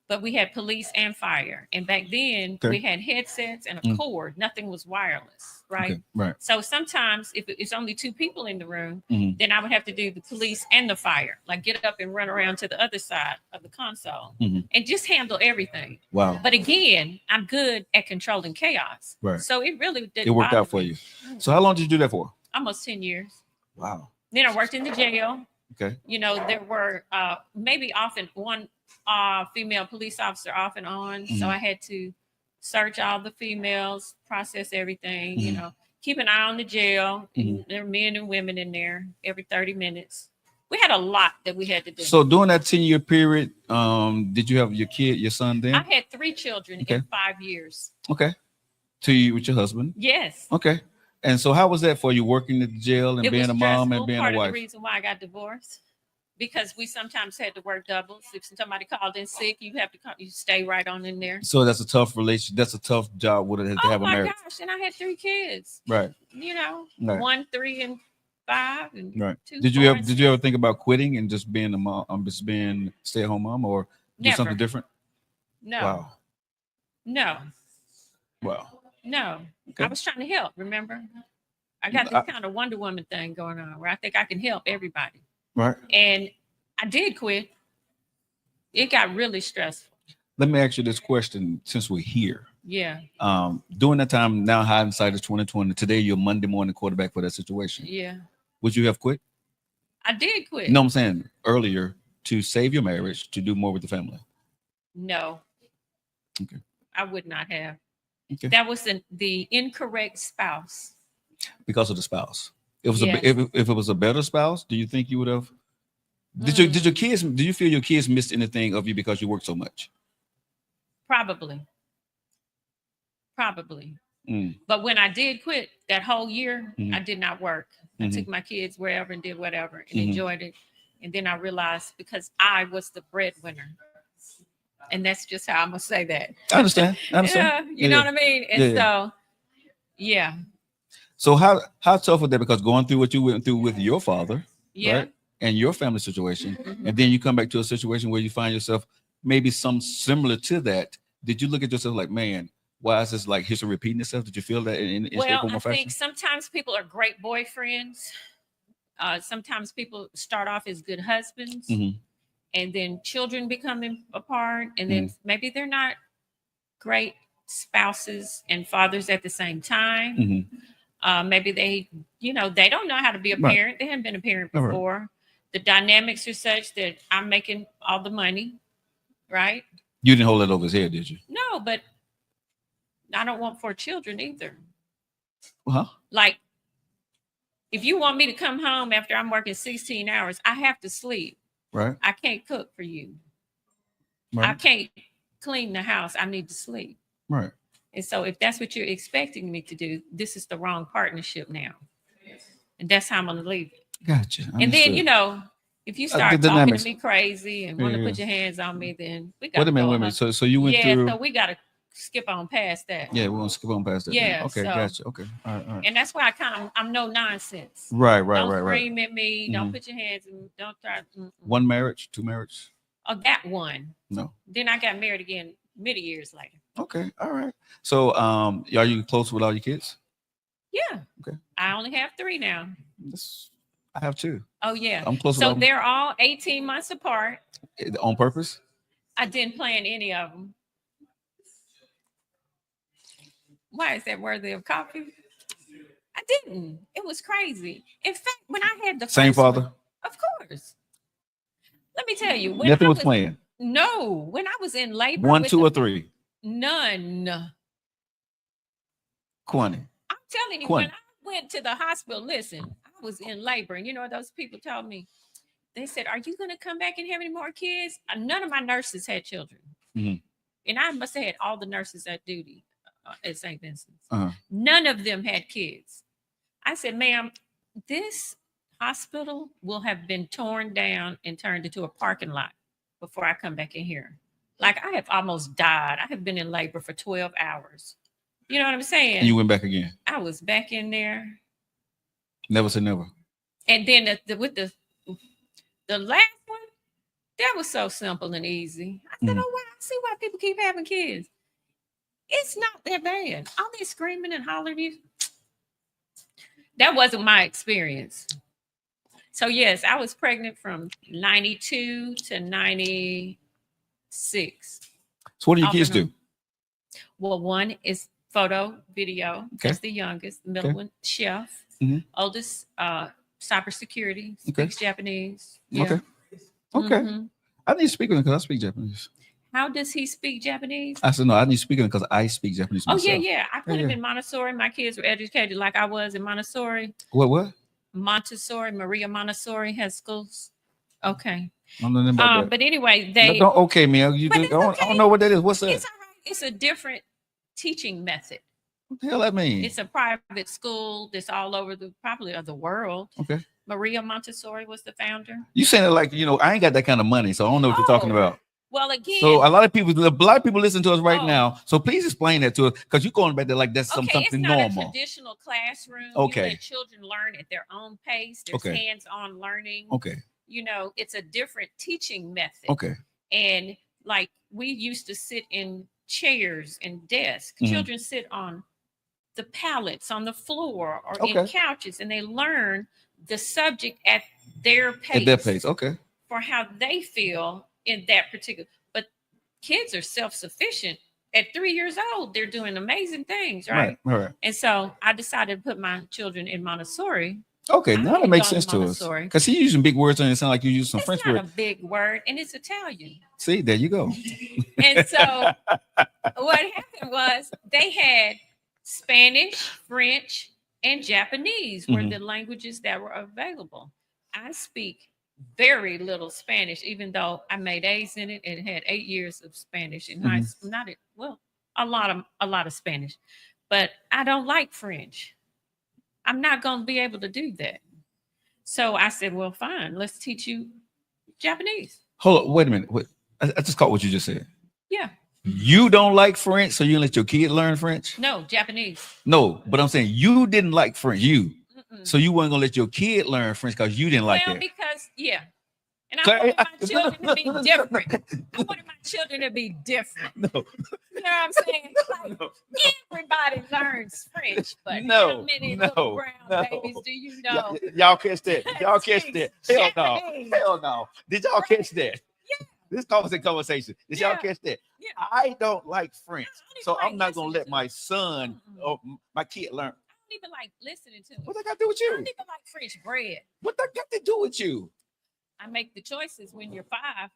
but we had police and fire. And back then Okay. we had headsets and a cord. Nothing was wireless, right? Okay. Right. So sometimes if it's only two people in the room, Mhm. then I would have to do the police and the fire, like get up and run around to the other side of the console Mhm. and just handle everything. Wow. But again, I'm good at controlling chaos. Right. So it really didn't It worked bother out for me. you. So how long did you do that for? Almost 10 years. Wow. Then I worked in the jail. Okay. There were maybe often one female police officer off and on. So Mhm. I had to search all the females, process everything, Mhm. keep an eye on the jail. Mhm. There are men and women in there every 30 minutes. We had a lot that we had to do. So during that 10-year period, did you have your son then? I had 3 children Okay. in 5 years. Okay. To you with your husband? Yes. Okay. And so how was that for you, working at the jail and It being was a mom and stressful. being Part a of wife? the reason why I got divorced, because we sometimes had to work doubles. If somebody called in sick, you have to you stay right on in there. So that's a tough relationship. That's a tough job with it to Oh have a my marriage. gosh! And I had 3 kids. Right. Right. 1, 3, and 5, and Right. 2. Did 4, you and ever 6. think about quitting and just being a mom, just being stay-at-home mom, or do Never. something different? No. Wow. No. Wow. No. Okay. I was trying to help. Remember, I got this kind of Wonder Woman thing going on where I think I can help everybody. Right. And I did quit. It got really stressful. Let me ask you this question since we're here. Yeah. During that time, now hindsight is 2020. Today, you're Monday morning quarterback for that situation. Yeah. Would you have quit? I did quit. No, I'm saying earlier to save your marriage, to do more with the family. No. Okay. I would not have. Okay. That was the incorrect spouse. Because of the spouse. It was Yes. if it was a better spouse, do you think you would have? Did your kids? Do you feel your kids missed anything of you because you worked so much? Probably. But when I did quit that whole year, I did not work. I took my kids wherever and did whatever and enjoyed it. And then I realized because I was the breadwinner. And that's just how I'm gonna say that. I understand. Yeah, you know what I mean? And so, yeah. So how tough was that? Because going through what you went through with your father, Yeah. right, and your family situation, and then you come back to a situation where you find yourself maybe some similar to that. Did you look at yourself like, man, why is this like history repeating itself? Did you feel that in shape, Well, form, I or fashion? think sometimes people are great boyfriends. Sometimes people start off as good husbands, Mhm. and then children become a part, and then maybe they're not great spouses and fathers at the same time. Maybe they don't know how to be a Right. parent. They haven't been a parent All right. before. The dynamics are such that I'm making all the money, right? You didn't hold it over his head, did you? No, but I don't want 4 children either. Huh? Like, if you want me to come home after I'm working 16 hours, I have to sleep. Right. I can't cook for you. I Right. can't clean the house. I need to sleep. Right. And so if that's what you're expecting me to do, this is the wrong partnership now. And that's how I'm going to leave it. Gotcha. And then, Understood. if you start the talking dynamics. to me crazy and want to Yeah. put your hands on me, then we got Wait to a minute. So you went through. so we got to skip on past that. Yeah, we're gonna skip on past that. Yeah, then. Okay, so- gotcha. Okay, all right. And that's why I'm no nonsense. Right. Don't scream at me. Don't Mhm. put your hands in. Don't try. One marriage, 2 marriage? Oh, that one. No. Then I got married again many years later. Okay, all right. So, are you close with all your kids? Yeah. Okay. I only have 3 now. I have 2. Oh yeah. I'm close So with they're all 18 months apart. them on purpose. I didn't plan any of them. Why is that worthy of coffee? I didn't. It was crazy. In fact, when I had the Same first one- father. of course. Let me tell you, when Nothing I was planned. No, when I was in labor, 1, with 2, the- or 3. none. Quantity. I'm telling you, when I went to the hospital, listen, I was in labor, and you know what those people told me? They said, "Are you going to come back and have any more kids?" None of my nurses had children. Mhm. and I must have had all the nurses at duty at St. Vincent's. Uh-huh. None of them had kids. I said, ma'am, this hospital will have been torn down and turned into a parking lot before I come back in here. Like, I have almost died. I have been in labor for 12 hours. You know what I'm saying? And you went back again. I was back in there. Never say never. And then with the last one, that was so simple and easy. I said, oh, wow, I see why people keep having kids. It's not that bad. All this screaming and hollering. That wasn't my experience. So, yes, I was pregnant from 92 to 96. So what do your kids do? Well, one is photo, video. Okay. That's the youngest. The middle one, chef. Mhm. Oldest, cybersecurity. Okay. Speaks Japanese. Okay. Okay. Mhm. I need to speak with him because I speak Japanese. How does he speak Japanese? I said, no, I need to speak with him because I speak Japanese Oh, myself. yeah. I put Yeah, him yeah. in Montessori. My kids were educated like I was in Montessori. What? Montessori, Maria Montessori has schools. Okay. I don't know nothing about that. But anyway, No, they. don't okay me. I But it's don't okay. know what that is. What's that? It's all right. It's a different teaching method. What the hell that mean? It's a private school that's all over probably of the world. Okay. Maria Montessori was the founder. You saying it like, I ain't got that kind of money, so I don't know what you're talking Oh, about. Well, again, So a lot of people listen to us right Oh. now. So please explain that to us because you're going back there like that's it's something not a normal. traditional classroom. Okay. You let children learn at their own pace. There's Okay. hands-on learning. Okay. It's a different teaching method. Okay. And like we used to sit in chairs and desks. Mhm. Children sit on the pallets on the floor or in Okay. couches, and they learn the subject at their pace. At that pace. Okay. For how they feel in that particular. But kids are self-sufficient. At 3 years old, they're doing amazing things, right? Right. And so I decided to put my children in Montessori. Okay. I Now that ain't makes gone sense to to us. Montessori. Because he's using big words and it sounds like you use some It's French not words. a big word, and it's Italian. See, there you go. And so what happened was they had Spanish, French, and Japanese were Mhm. the languages that were available. I speak very little Spanish, even though I made A's in it and had 8 years of Spanish in high Mhm. school. A lot of Spanish, but I don't like French. I'm not going to be able to do that. So I said, well, fine, let's teach you Japanese. Hold on. Wait a minute. Wait. I just caught what you just said. Yeah, You don't like French, so you let your kid learn French? no, Japanese. No, but I'm saying you didn't like French. Mm-mm. So you weren't gonna let your kid learn French because you didn't like well, that. because and I Okay, wanted my children to be different. I wanted my children to be different. No, You know what I'm saying? Like, no, everybody learns French, but No, how many no, little brown no. babies do you know? Y'all catch that? Y'all catch that? Hell no! Japanese. Hell no! Did y'all catch that? Yeah. This conversation. Did y'all Yeah. catch that? Yeah. I don't like French, I don't so even I'm like not gonna listening let to my it. son or my kid learn. I don't even like listening to it. What that got to do with I you? don't even like French bread. What that got to do with you? I make the choices when you're 5.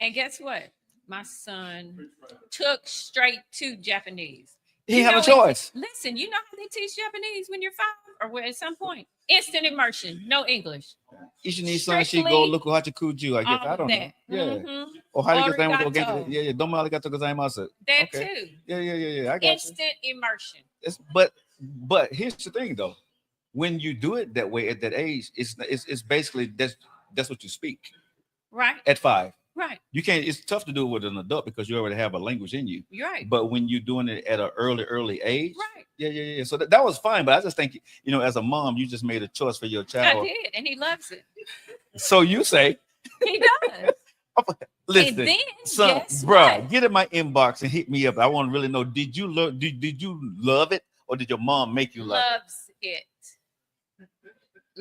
And guess what? My son took straight to Japanese. He You had a know, choice. Listen, you know how they teach Japanese when you're 5 or at some point? Instant immersion, no English. Ishini san shi Strictly go look hachikuju. I guess All I of don't know. that. Yeah. Mhm. Or how you get Arigato. yeah. Domo arigato gozaimasu. That Okay. too. Yeah. I got you. Instant immersion. But here's the thing though, when you do it that way at that age, it's basically that's what you speak Right? at 5. Right. You can't. It's tough to do it with an adult because you already have a language in you. You're right. But when you're doing it at an early age, Right. yeah. So that was fine. But I just think as a mom, you just made a choice for your I child. did, and he loves it. So you say, He does. listen. And then, Son, guess bro, what? get in my inbox and hit me up. I want to really know: did you love it, or did your mom make you love Loves it.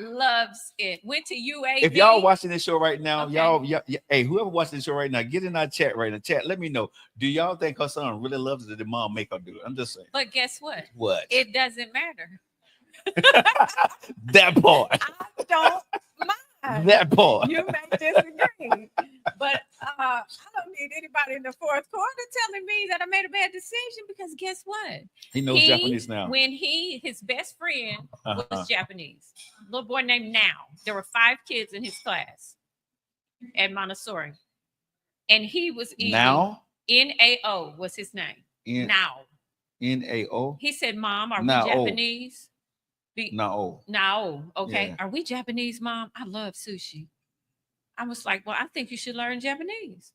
Loves it. Went to UAB. it? If y'all watching this show right now, Okay. hey, whoever watching this show right now, get in our chat right now. Chat, let me know. Do y'all think her son really loves it? Or did the mom make her do it? I'm just saying. But guess what? What? It doesn't matter. That part. I don't mind. That part. You may disagree, but I don't need anybody in the fourth quarter telling me that I made a bad decision because guess what? He knows Japanese now. When his best friend Uh-huh. was Japanese, little boy named Now. There were 5 kids in his class at Montessori. and he was eating. Now? Nao was his name. Now. Nao? He said, Mom, are Nao. we Japanese? Nao. Nao. Okay. Yeah. Are we Japanese, Mom? I love sushi. I was like, well, I think you should learn Japanese.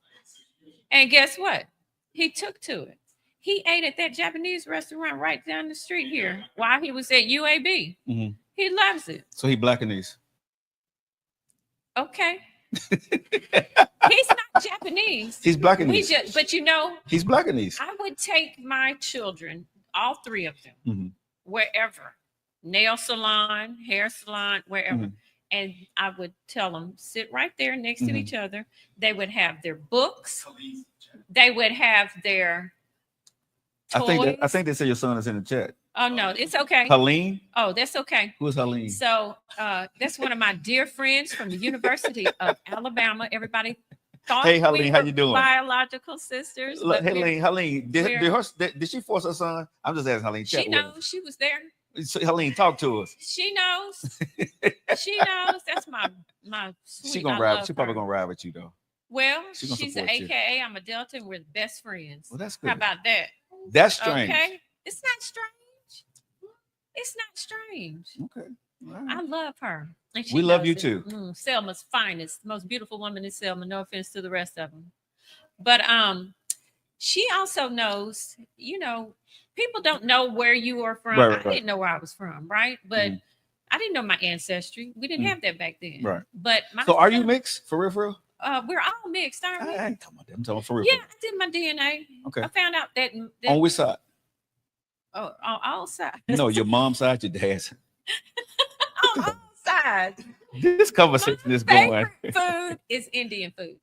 And guess what? He took to it. He ate at that Japanese restaurant right down the street here while he was at UAB. Mm-hmm. He loves it. So he Blackanese. Okay. He's not Japanese. He's Blackanese. But you know, he's Blackanese. I would take my children, all three of them, Mm-hmm. wherever, nail salon, hair salon, wherever. Mm-hmm. And I would tell them, sit right there next to Mm-hmm. each other. They would have their books. They would have their toys. I think they say your son is in the chat. Oh, no, it's okay. Helene? Oh, that's okay. Who is Helene? So that's one of my dear friends from the University of Alabama. Everybody thought Hey, Helene, we how were you doing? biological sisters. Look, but Helene, did she force her son? I'm just asking Helene. she knows. She was there. So, Helene, talk to us. She knows. She knows. That's my sweet. She gonna ride. She probably gonna ride with you though. Well, She gonna she's an support you. AKA. I'm a Delta, and we're the best friends. Well, that's good. How about that? That's strange. Okay, it's not strange. It's not strange. Okay. All right. I love her. And she We love knows you it. too. Selma's finest, most beautiful woman is Selma. No offense to the rest of them, but she also knows. You know, people don't know where you are from. Right. I didn't know where I was from, right? But Mhm. I didn't know my ancestry. We didn't Mhm. have that back then, Right. But So are you mixed for real? For real? We're all mixed, aren't we? I ain't talking about that. I'm talking for real. Yeah, I did my DNA. Okay. I found out that On which side? on all sides. No, your mom's side, your dad's. On all sides. This conversation is going. Favorite food is Indian food.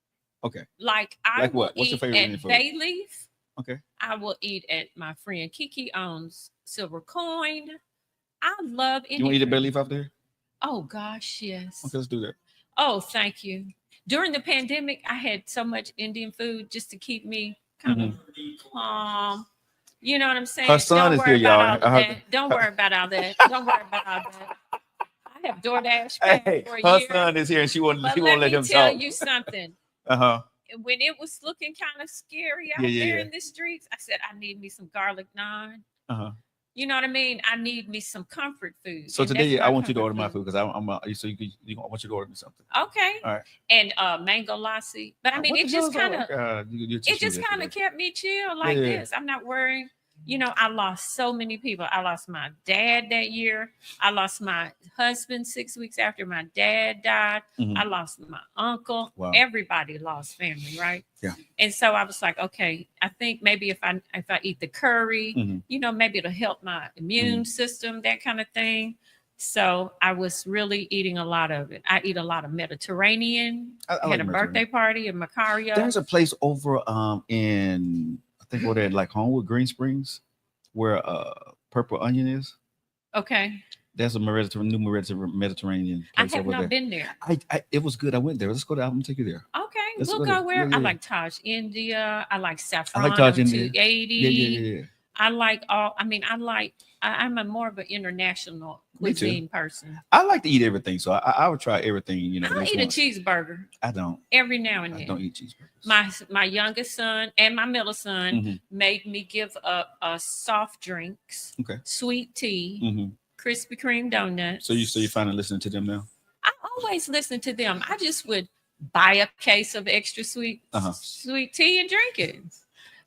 Okay. Like I Like will what? What's your eat favorite at Indian food? Bay Leaf. Okay. I will eat at my friend Kiki owns Silver Coin. I love Indian You want to eat a food. bay leaf out there? Oh gosh, yes. Okay, let's do that. Oh, thank you. During the pandemic, I had so much Indian food just to keep me kind of calm. You know what I'm saying? Her son Don't is worry here, about y'all. all that. Don't worry about all that. Don't worry about all that. I have DoorDash paid Hey, for a her year. son is here and she won't But let let him me tell talk. you something. Uh-huh. When it was looking kind of scary out Yeah, there yeah. in the streets, I said, I need me some garlic naan. Uh-huh. You know what I mean? I need me some comfort food. So and today that's I my want you to comfort order my food. food because I want you to order me something. Okay. All right. And mango lassi. But I mean, What it the just hell is kind that? of You're too it just sweet kind of yesterday. kept me chill like Yeah. this. I'm not worrying. You know, I lost so many people. I lost my dad that year. I lost my husband 6 weeks after my dad died. Mhm. I lost my uncle. Wow. Everybody lost family, right? Yeah. And so I was like, okay, I think maybe if I eat the curry, Mhm. you know, maybe it'll help my immune system, that kind of thing. So I was really eating a lot of it. I eat a lot of Mediterranean. I Had like a Mediterranean. birthday party in Macario. There's a place over in I think over there like Homewood, Green Springs, where Purple Onion is. Okay. There's a Mediterranean I place have over not there. been there. It was good. I went there. Let's go there. I'm gonna take you there. Okay, Let's we'll go go there. where Yeah, I yeah. like Taj India. I like Saffron. I like Taj on India. 280. Yeah. I like all. I mean, I'm a more of an international Me too. cuisine person. I like to eat everything, so I would try everything. You know, at I'll least eat a once. cheeseburger I don't. every now and I then. don't eat cheeseburgers. My youngest son and my middle son Mhm. made me give up soft drinks, Okay. sweet tea, Mhm. Krispy Kreme donuts. So you finally listening to them now? I always listen to them. I just would buy a case of extra sweet tea and drink it.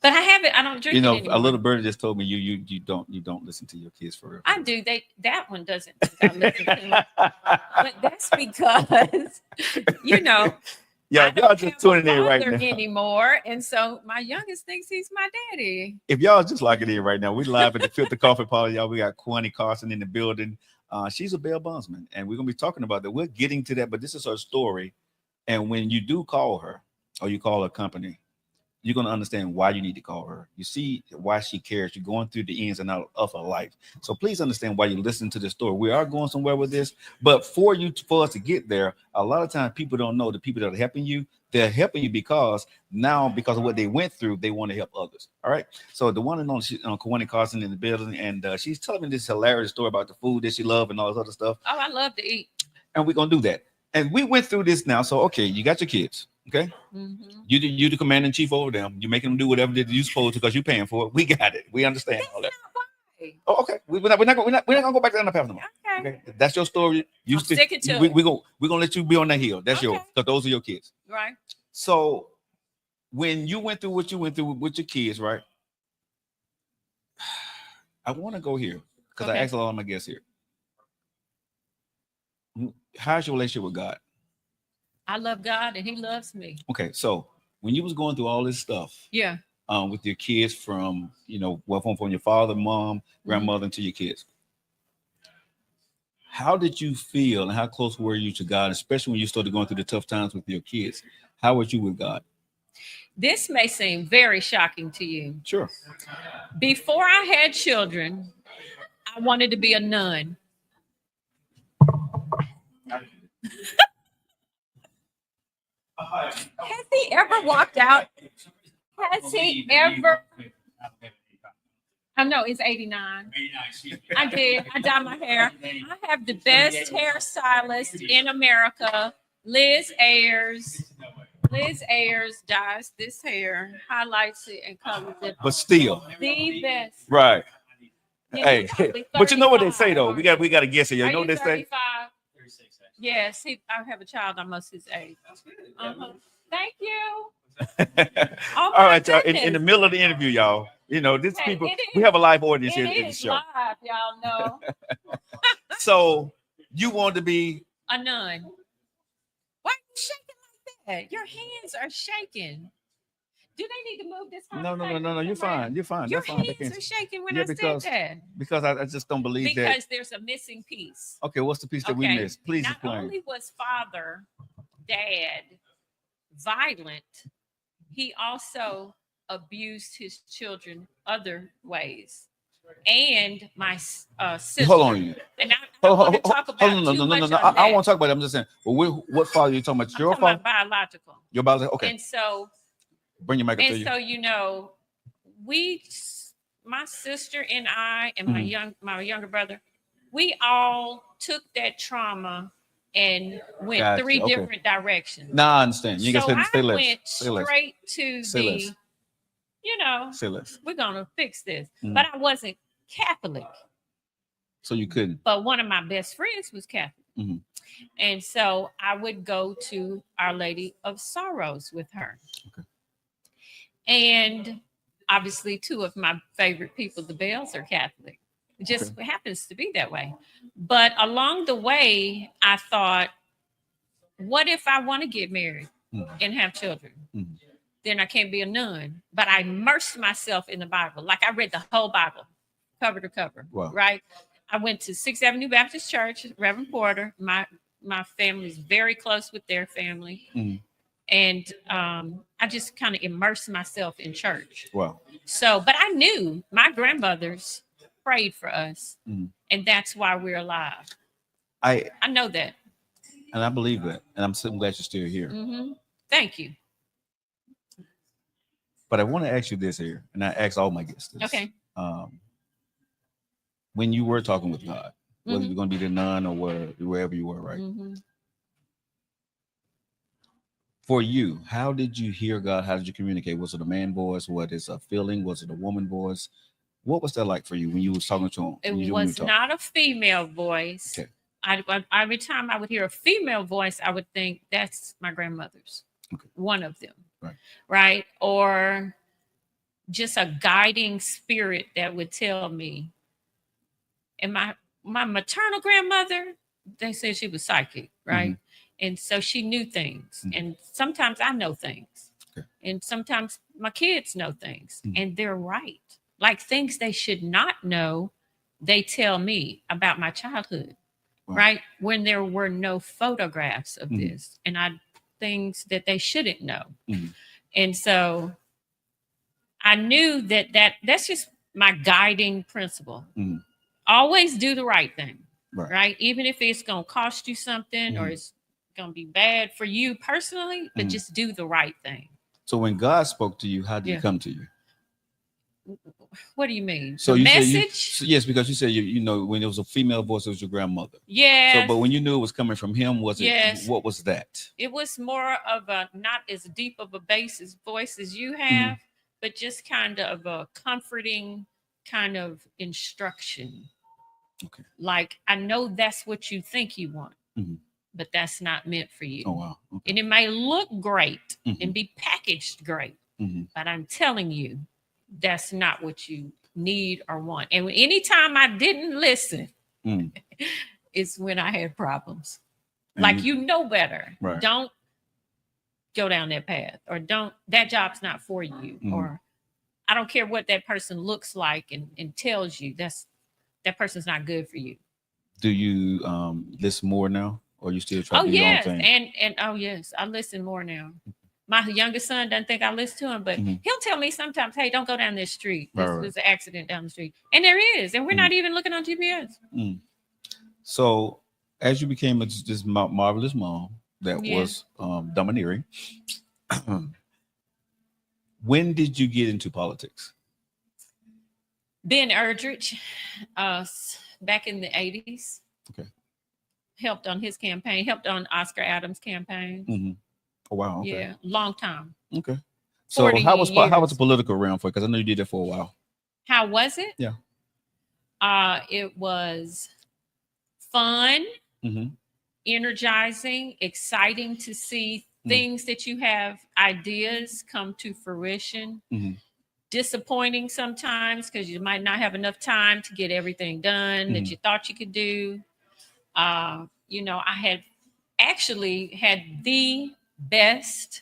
But I haven't. I don't drink You know, it anymore. a little birdie just told me you don't listen to your kids for real. I do. That one doesn't think I listen to, but that's because you know. Yeah, I y'all don't just have tuning a in right father now. anymore, and so my youngest thinks he's my daddy. If y'all just like it in right now, we live at the Filter Coffee Party, y'all. We got Kwani Carson in the building. She's a bail bondsman, and we're gonna be talking about that. We're getting to that, but this is her story. And when you do call her or you call her company, you're going to understand why you need to call her. You see why she cares. You're going through the ins and outs of her life. So please understand why you listen to this story. We are going somewhere with this, but for us to get there, a lot of times people don't know the people that are helping you. They're helping you because of what they went through, they want to help others. All right. So the one and only Kwani Carson in the building, and she's telling me this hilarious story about the food that she loves and all this other stuff. Oh, I love to eat. And we're going to do that. And we went through this now. So, okay, you got your kids. Okay. Mm-hmm. You the commander in chief over them. You making them do whatever you're supposed to because you're paying for it. We got it. We understand all that. Right. Oh, okay. We're not gonna go back down the path no more. Okay. Okay. That's your story. You I'm stick. sticking to We're it. gonna let you be on that hill. That's Okay. yours because those are your kids. Right. So when you went through what you went through with your kids, right? I want to go here because I Okay. asked a lot of my guests here. How's your relationship with God? I love God and He loves me. Okay, so when you was going through all this stuff, Yeah. with your kids from from your father, mom, Mm-hmm. grandmother to your kids, how did you feel and how close were you to God, especially when you started going through the tough times with your kids? How were you with God? This may seem very shocking to you. Sure. Before I had children, I wanted to be a nun. Has he ever walked out? Has he ever? I know it's 89. I did. I dyed my hair. I have the best hairstylist in America, Liz Ayers. Liz Ayers dyes this hair, highlights it, and colors it. But still, The best. right. Yeah, Hey, he's probably but you know what they 35. say though. We got to guess it. You Are know what you they say. 35? Yes, I have a child almost his age. Thank you. All right, y'all. In the middle of the interview, y'all. This Hey, people. it We is- have a live audience here It in the is show. live, y'all know. So you want to be A nun. Why are you shaking like that? Your hands are shaking. Do they need to move this? no. conversation You're somewhere? fine. You're fine. Your That's fine. They hands can't- are shaking when Yeah, I said because- that. because I just don't believe that. Because there's a missing piece. Okay, what's the piece that we Okay, missed? Please Not explain. only was father, dad violent, he also abused his children other ways. And my sister. Hold on. And I want to talk about too much No. on I that. want to talk about it. I'm just saying. Well, what father are you talking about? I'm Your talking father? about biological. Your father? Okay. And so, Bring your mic up to you. my sister and I and Mhm. my younger brother, we all took that trauma and went Gotcha, three okay. different directions. Nah, I understand. You So can stay I less. went Stay less. straight to Say less. Say less. we're gonna fix this. Mhm. But I wasn't Catholic. So you couldn't. But one of my best friends was Catholic. Mhm. And so I would go to Our Lady of Sorrows with her. Okay. And obviously, two of my favorite people, the Bells, are Catholic. It just happens to be that way. But along the way, I thought, what if I want to get married and have children? Mhm. Then I can't be a nun. But I immersed myself in the Bible. Like I read the whole Bible, cover to cover. Wow. Right? I went to 6th Avenue Baptist Church, Reverend Porter. My family is very close with their family. Mhm. And I just kind of immersed myself in church. Wow. So, but I knew my grandmothers prayed for us, and that's why we're alive. I know that, and I believe that, and I'm so glad you're still here. Thank you. But I want to ask you this here, and I ask all my guests this. Okay. When you were talking with God, whether you're going to be the nun or wherever you were, right? For you, how did you hear God? How did you communicate? Was it a man voice? Was it a feeling? Was it a woman voice? What was that like for you when you was talking to him? It was not a female voice. Okay. Every time I would hear a female voice, I would think that's my grandmother's. Okay. One of them. Right. Or just a guiding spirit that would tell me. And my maternal grandmother, they said she was psychic, right? And so she knew things. And sometimes I know things. Okay. And sometimes my kids know things. And they're right. Like things they should not know, they tell me about my childhood. Wow. Right? When there were no photographs of this. And things that they shouldn't know. And so I knew that's just my guiding principle. Always do the right thing. Right? Even if it's going to cost you something or it's going to be bad for you personally, but just do the right thing. So when God spoke to you, how did he come to you? What do you mean? So The you said message? yes, because you said you know when it was a female voice, it was your grandmother. Yes. So, but when you knew it was coming from him, was it? Yes. What was that? It was more of a not as deep of a bass voice as you Mm-hmm. have, but just kind of a comforting kind of instruction. Okay. Like, I know that's what you think you want, Mhm. but that's not meant for you. Oh wow. Okay. And it may look great Mhm. and be packaged great, Mhm. but I'm telling you, that's not what you need or want. And anytime I didn't listen, Mm. is when I had problems. And Like, you know better. Right. Don't go down that path, or don't, that job's not for you. Mhm. Or I don't care what that person looks like and tells you, that person's not good for you. Do you listen more now, or you still try Oh to do your own yes, thing? and oh yes, I listen more now. My youngest son doesn't think I listen to him, but Mhm. he'll tell me sometimes, "Hey, don't go down this street. Right, right. There's an accident down the street," and there is, and we're not even looking on GPS. Mm. So, as you became this marvelous mom that Yeah. was domineering, when did you get into politics? Ben Erdrich, back in the 80s. Okay. Helped on his campaign, helped on Oscar Adams' campaign. Mm-hmm. Oh wow. Okay. Yeah, long time. Okay. So 40 how was years. the political realm for you? Because I know you did that for a while. How was it? Yeah. It was fun, Mm-hmm. energizing, exciting to see things that you have ideas come to fruition. Mm-hmm. Disappointing sometimes because you might not have enough time to get everything done that you thought you could do. You know, I had actually had the best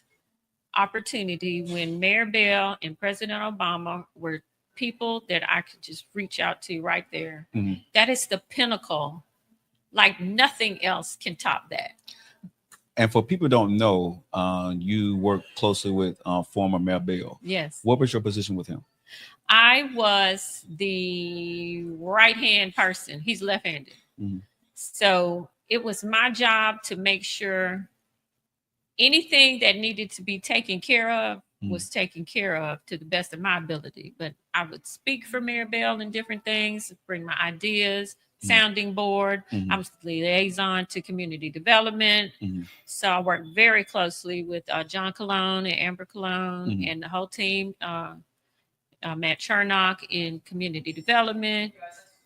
opportunity when Mayor Bell and President Obama were people that I could just reach out to right there. Mm-hmm. That is the pinnacle. Like, nothing else can top that. And for people who don't know, you work closely with former Mayor Bell. Yes. What was your position with him? I was the right-hand person. He's left-handed. Mm-hmm. So it was my job to make sure anything that needed to be taken care of was taken care of to the best of my ability. But I would speak for Mayor Bell in different things, bring my ideas, sounding board. I was the liaison to community development. So I worked very closely with John Colon and Amber Colon and the whole team, Matt Chernock in community development.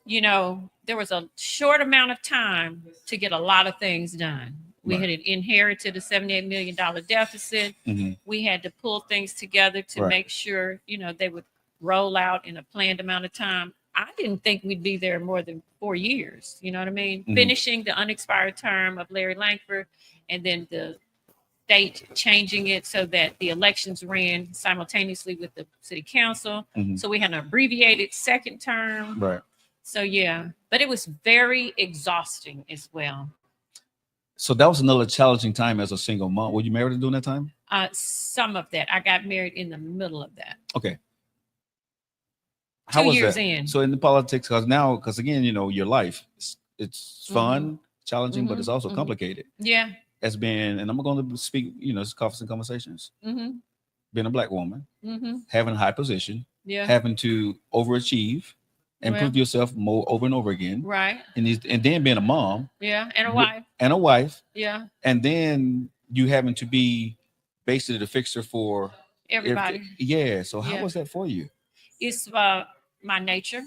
You know, there was a short amount of time to get a lot of things done. We had inherited a $78 million deficit. We had to pull things together to make sure, you know, they would roll out in a planned amount of time. I didn't think we'd be there more than 4 years. You know what I mean? Finishing the unexpired term of Larry Langford, and then the state changing it so that the elections ran simultaneously with the city council. So we had an abbreviated second term. Right. So yeah, but it was very exhausting as well. So that was another challenging time as a single mom. Were you married during that time? Some of that. I got married in the middle of that. Okay. 2 years in. So in the politics, because again, you know, your life, it's fun, challenging, but it's also complicated. Yeah. As being, and I'm going to speak, you know, it's Coffees and Conversations. Being a Black woman, having a high position, having to overachieve and prove yourself more over and over again. Right. And then being a mom. Yeah. And a wife. And a wife. Yeah. And then you having to be basically the fixer for everybody. Yeah. So how was that for you? It's my nature.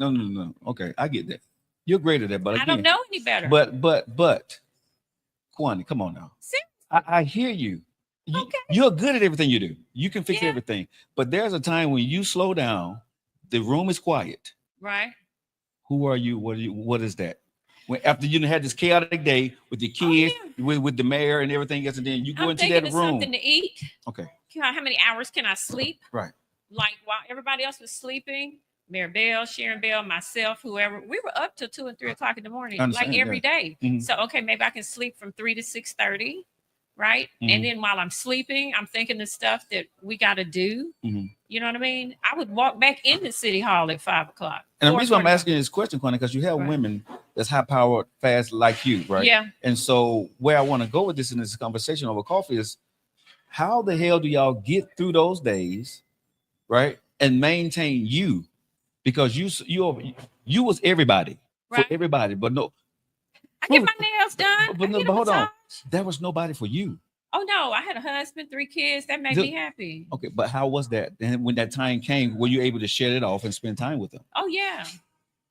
No. Okay, I get that. You're great at that, but I don't know any better. But, Kwani, come on now. I hear you. Okay. You're good at everything you do. You can fix everything. But there's a time when you slow down, the room is quiet. Right. Who are you? What is that? When after you had this chaotic day with your kids, with the mayor and everything else, and then you go into that room. Something to eat. Okay. How many hours can I sleep? Right. Like while everybody else was sleeping, Mayor Bell, Sharon Bell, myself, whoever, we were up till 2 and 3 o'clock in the morning, like every day. So, okay, maybe I can sleep from 3 to 6:30, right? And then while I'm sleeping, I'm thinking the stuff that we got to do. You know what I mean? I would walk back into City Hall at 5 o'clock. And the reason why I'm asking this question, Kwani, because you have women that's high powered, fast like you, right? Yeah. And so where I want to go with this in this conversation over coffee is, how the hell do y'all get through those days, right? and maintain you, because you was everybody for Right. everybody, but no, I get my nails done. but I no, get a but hold on, massage. there was nobody for you. Oh no, I had a husband, 3 kids. That made The- me happy. Okay, but how was that? And when that time came, were you able to shut it off and spend time with them? Oh yeah.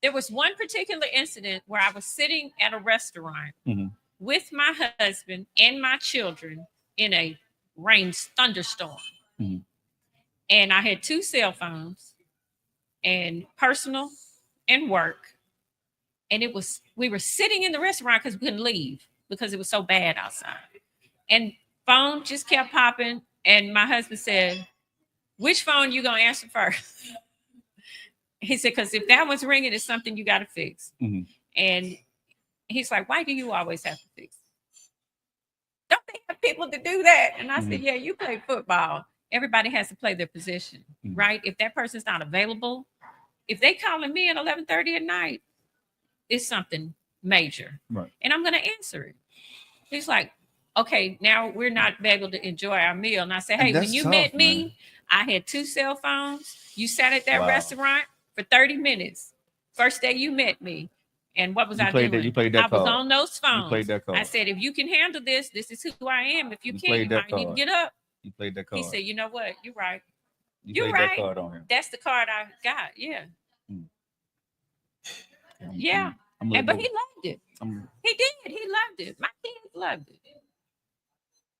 There was one particular incident where I was sitting at a restaurant Mhm. with my husband and my children in a thunderstorm. Mhm. And I had 2 cell phones, and personal and work. And we were sitting in the restaurant because we couldn't leave because it was so bad outside. And phone just kept popping. And my husband said, "Which phone you gonna answer first?" He said, "Because if that one's ringing, it's something you got to fix." Mhm. And he's like, "Why do you always have to fix? Don't they have people to do that?" And I said, "Yeah, you play football. Everybody has to play their position, right? If that person's not available, if they calling me at 11:30 at night, it's something major, Right. and I'm gonna answer it." He's like, "Okay, now we're not able to enjoy our meal." And I said, And "Hey, when that's you tough, met me, man. I had 2 cell phones. You sat at that Wow. restaurant for 30 minutes. First day you met me. And what was You I played doing? that. You played that I was card. on those phones. You played that card. I said, if you can handle this, this is who I am. If you You can't, played you that might need to card. get up." You played that card. He said, "You know what? You're right. You You're played that right. card on him. That's the card I got." Yeah. Yeah. I'm And, but he loved it. I'm, He did. He loved it. My kids loved it.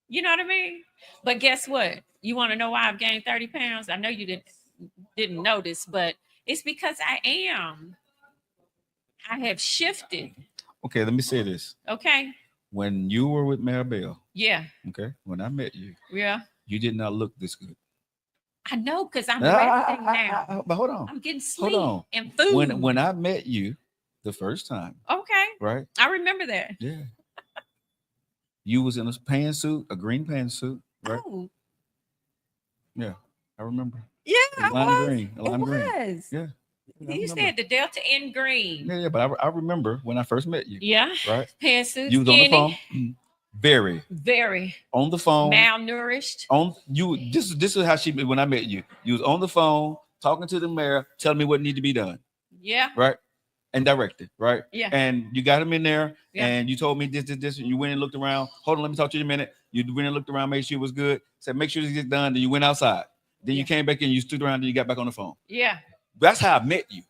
You know what I mean? But guess what? You want to know why I've gained 30 pounds? I know you didn't notice, but it's because I have shifted. okay, let me say this. Okay. When you were with Maribel, Yeah. okay, when I met you, Yeah. you did not look this good. I know, because I'm resting now. But hold on. I'm getting sleep Hold on. and food. When I met you the first time, Okay. right? I remember that. Yeah. You was in a pantsuit, a green pantsuit, right? Oh, Yeah, I remember. yeah, A lime green. A It lime green. was. Yeah. I You remember. said the Delta N green. Yeah, but I remember when I first met you. Yeah. Right? Pantsuit. You was on the skinny, phone. Very. Very On the phone. malnourished. On you. This is how she when I met you. You was on the phone talking to the mayor, telling me what needed to be done. Yeah. Right? And directed, right? Yeah. And you got him in there, Yeah. and you told me this, and you went and looked around. Hold on, let me talk to you in a minute. You went and looked around, made sure it was good. Said, make sure this gets done. Then you went outside. Then you Yeah. came back in, you stood around, and you got back on the phone. Yeah. That's how I met you.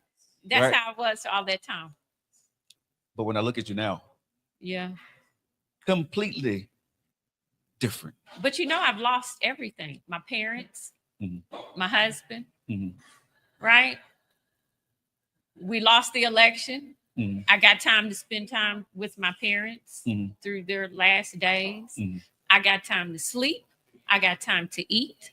That's right? how it was all that time. But when I look at you now, Yeah. completely different. But you know, I've lost everything. My parents, my husband, right? We lost the election. I got time to spend time with my parents through their last days. I got time to sleep. I got time to eat.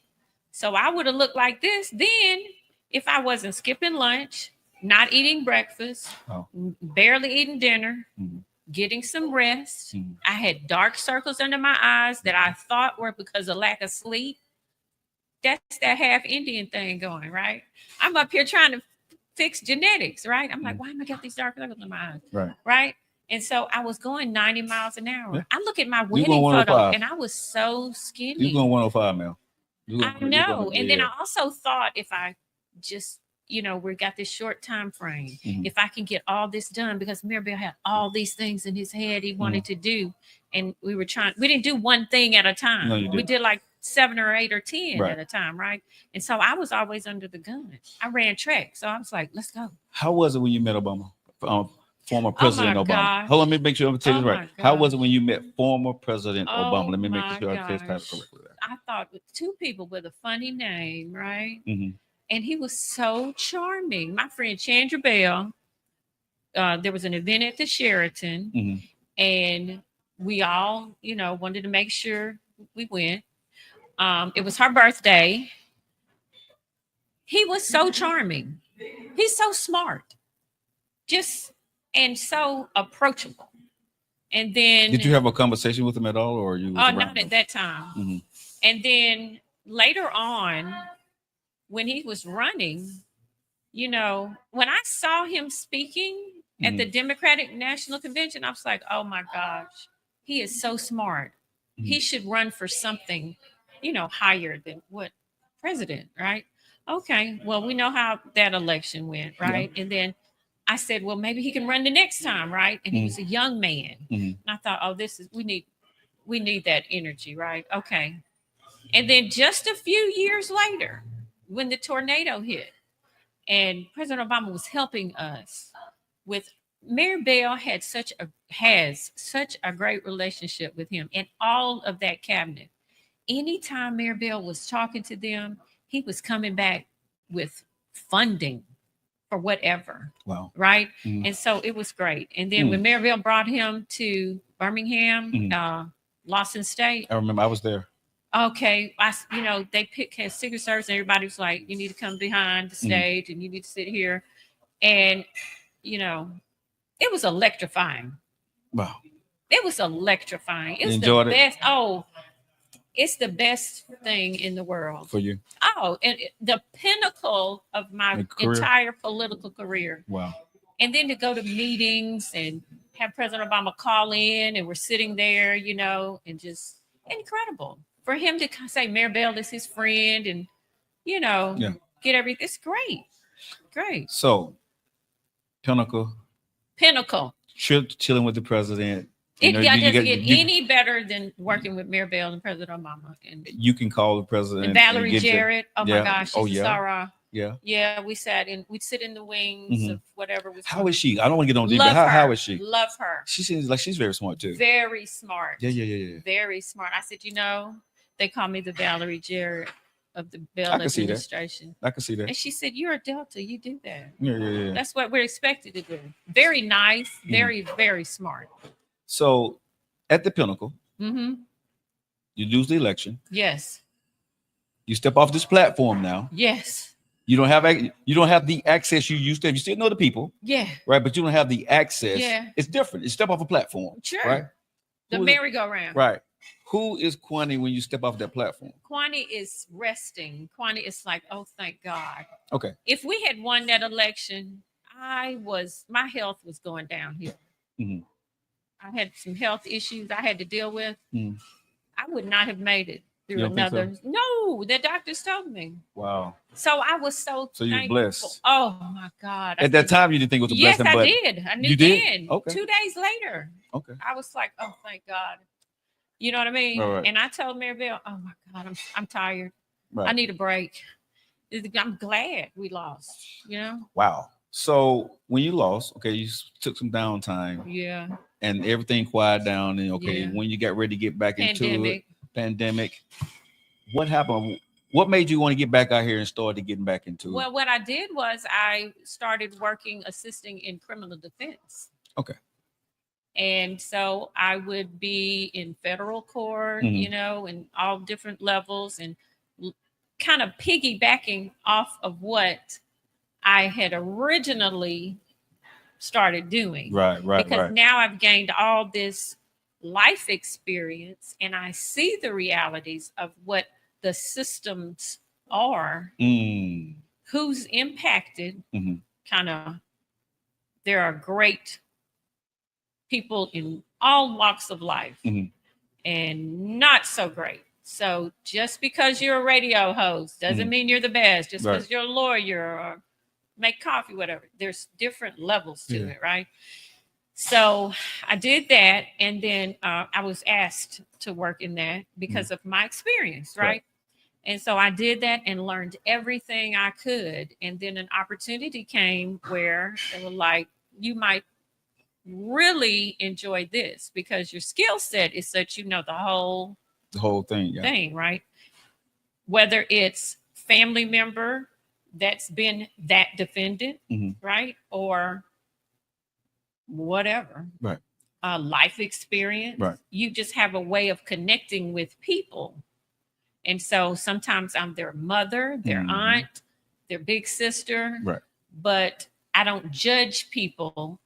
So I would have looked like this then if I wasn't skipping lunch, not eating breakfast, barely eating dinner, getting some rest. I had dark circles under my eyes that I thought were because of lack of sleep. That's that half Indian thing going, right? I'm up here trying to fix genetics, right? I'm like, why am I got these dark circles in my eyes? Right. Right. And so I was going 90 miles an hour. Yeah. I look at my You wedding going photo 105. and I was so skinny. You going 105, Mel. I know. And then I also thought if I just, we got this short time frame. If I can get all this done, because Maribel had all these things in his head he wanted to do. And we didn't do one thing at a time. No, you didn't. We did like 7 or 8 or 10 Right. at a time, right? And so I was always under the gun. I ran track. So I was like, let's go. How was it when you met Obama? Former President Obama. gosh. Hold on, let me make sure I'm telling you Oh right. my How was gosh. it when you met former President Oh Obama? Let me make my sure I say his title gosh. correctly. I thought with 2 people with a funny name, right? Mm-hmm. And he was so charming. My friend Chandra Bell, there was an event at the Sheraton, and we all, wanted to make sure we went. It was her birthday. He was so charming. He's so smart, and so approachable. And then, Did you have a conversation with him at all, or you? not at that time. Mm-hmm. And then later on, when he was running, when I saw him speaking at the Democratic National Convention, I was like, oh my gosh, he is so smart. He should run for something, higher than what president, right? Okay, well, we know how that election went, right? And then I said, well, maybe he can run the next time, right? And he was a young man. Mhm. And I thought, oh, this is we need that energy, right? Okay. And then just a few years later, when the tornado hit, and President Obama was helping us with Mayor Bell has such a great relationship with him and all of that cabinet. Anytime Mayor Bell was talking to them, he was coming back with funding for whatever. Wow. Right. Mhm. And so it was great. And then when Mayor Bell brought him to Birmingham, Lawson State. I remember I was there. Okay, they picked his Secret Service, and everybody was like, "You need to come behind the stage, and you need to sit here," and it was electrifying. Wow. It was electrifying. It's enjoyed the it? best. Oh, it's the best thing in the world For you. Oh, and the pinnacle of my Your career? entire political career. Wow. And then to go to meetings and have President Obama call in, and we're sitting there, and just incredible for him to say Mayor Bell is his friend, and Yeah. get everything. It's great. So, pinnacle, Pinnacle. chilling with the president. It you doesn't get- get you- any better than working with Mayor Bell and President Obama and, You can call the president. and Valerie get your- Jarrett. Oh Yeah. my gosh, she's Oh, a yeah. star. Yeah. Yeah, we'd sit in the wings Mhm. of whatever was. How is she? I don't want to get on deep, Love but how, her. how is she? Love her. She seems like she's very smart too. Very smart. Yeah. Very smart. I said, they call me the Valerie Jarrett of the Bell I can see that. administration. I can see that. And she said, "You're a Delta. You do that. Yeah. That's what we're expected to do." Very nice. Very, very smart. So, at the pinnacle, Mm-hmm. you lose the election. Yes. You step off this platform now. Yes. You don't have the access you used to have. You still know the people, Yeah. right? But you don't have the access. Yeah. It's different. You step off a platform, Sure. right? The Who is- merry-go-round. Right. Who is Kwani when you step off that platform? Kwani is resting. Kwani is like, oh, thank God. Okay. If we had won that election, my health was going downhill. Mhm. I had some health issues I had to deal with. Mm. I would not have made it through You don't think so? another. No, the doctors told me. Wow. So I was so So you're thankful. blessed. Oh my God. At that time, you didn't think it was a Yes, blessing, I but did. I knew You did? then. Okay. 2 days later, okay. I was like, oh, thank God. You know what I mean? Right. And I told Mary Bell, oh my God, I'm tired. Right. I need a break. I'm glad we lost, Wow. So when you lost, okay, you took some downtime Yeah. and everything quieted down. And okay, Yeah. when you got ready to get back into Pandemic. it, pandemic, what happened? What made you want to get back out here and started getting back into Well, what I did was I started assisting in criminal defense. Okay. And so I would be in federal court, Mhm. and all different levels, and kind of piggybacking off of what I had originally started doing. Right. Because now I've gained all this life experience, and I see the realities of what the systems are, Mm. who's impacted. Mhm. There are great people in all walks of life, Mhm. and not so great. So just because you're a radio host doesn't Mhm. mean you're the best. Just Right. because you're a lawyer or make coffee, whatever. There's different levels to Yeah. it, right? So I did that, and then I was asked to work in that because of my experience, right? Right. And so I did that and learned everything I could. And then an opportunity came where they were like, you might really enjoy this because your skill set is such, the whole The whole thing. Yeah. thing, right? Whether it's family member that's been that defendant, Mhm. right? Or whatever. Right. Life experience. Right. You just have a way of connecting with people. And so sometimes I'm their mother, their Mhm. aunt, their big sister. Right. But I don't judge people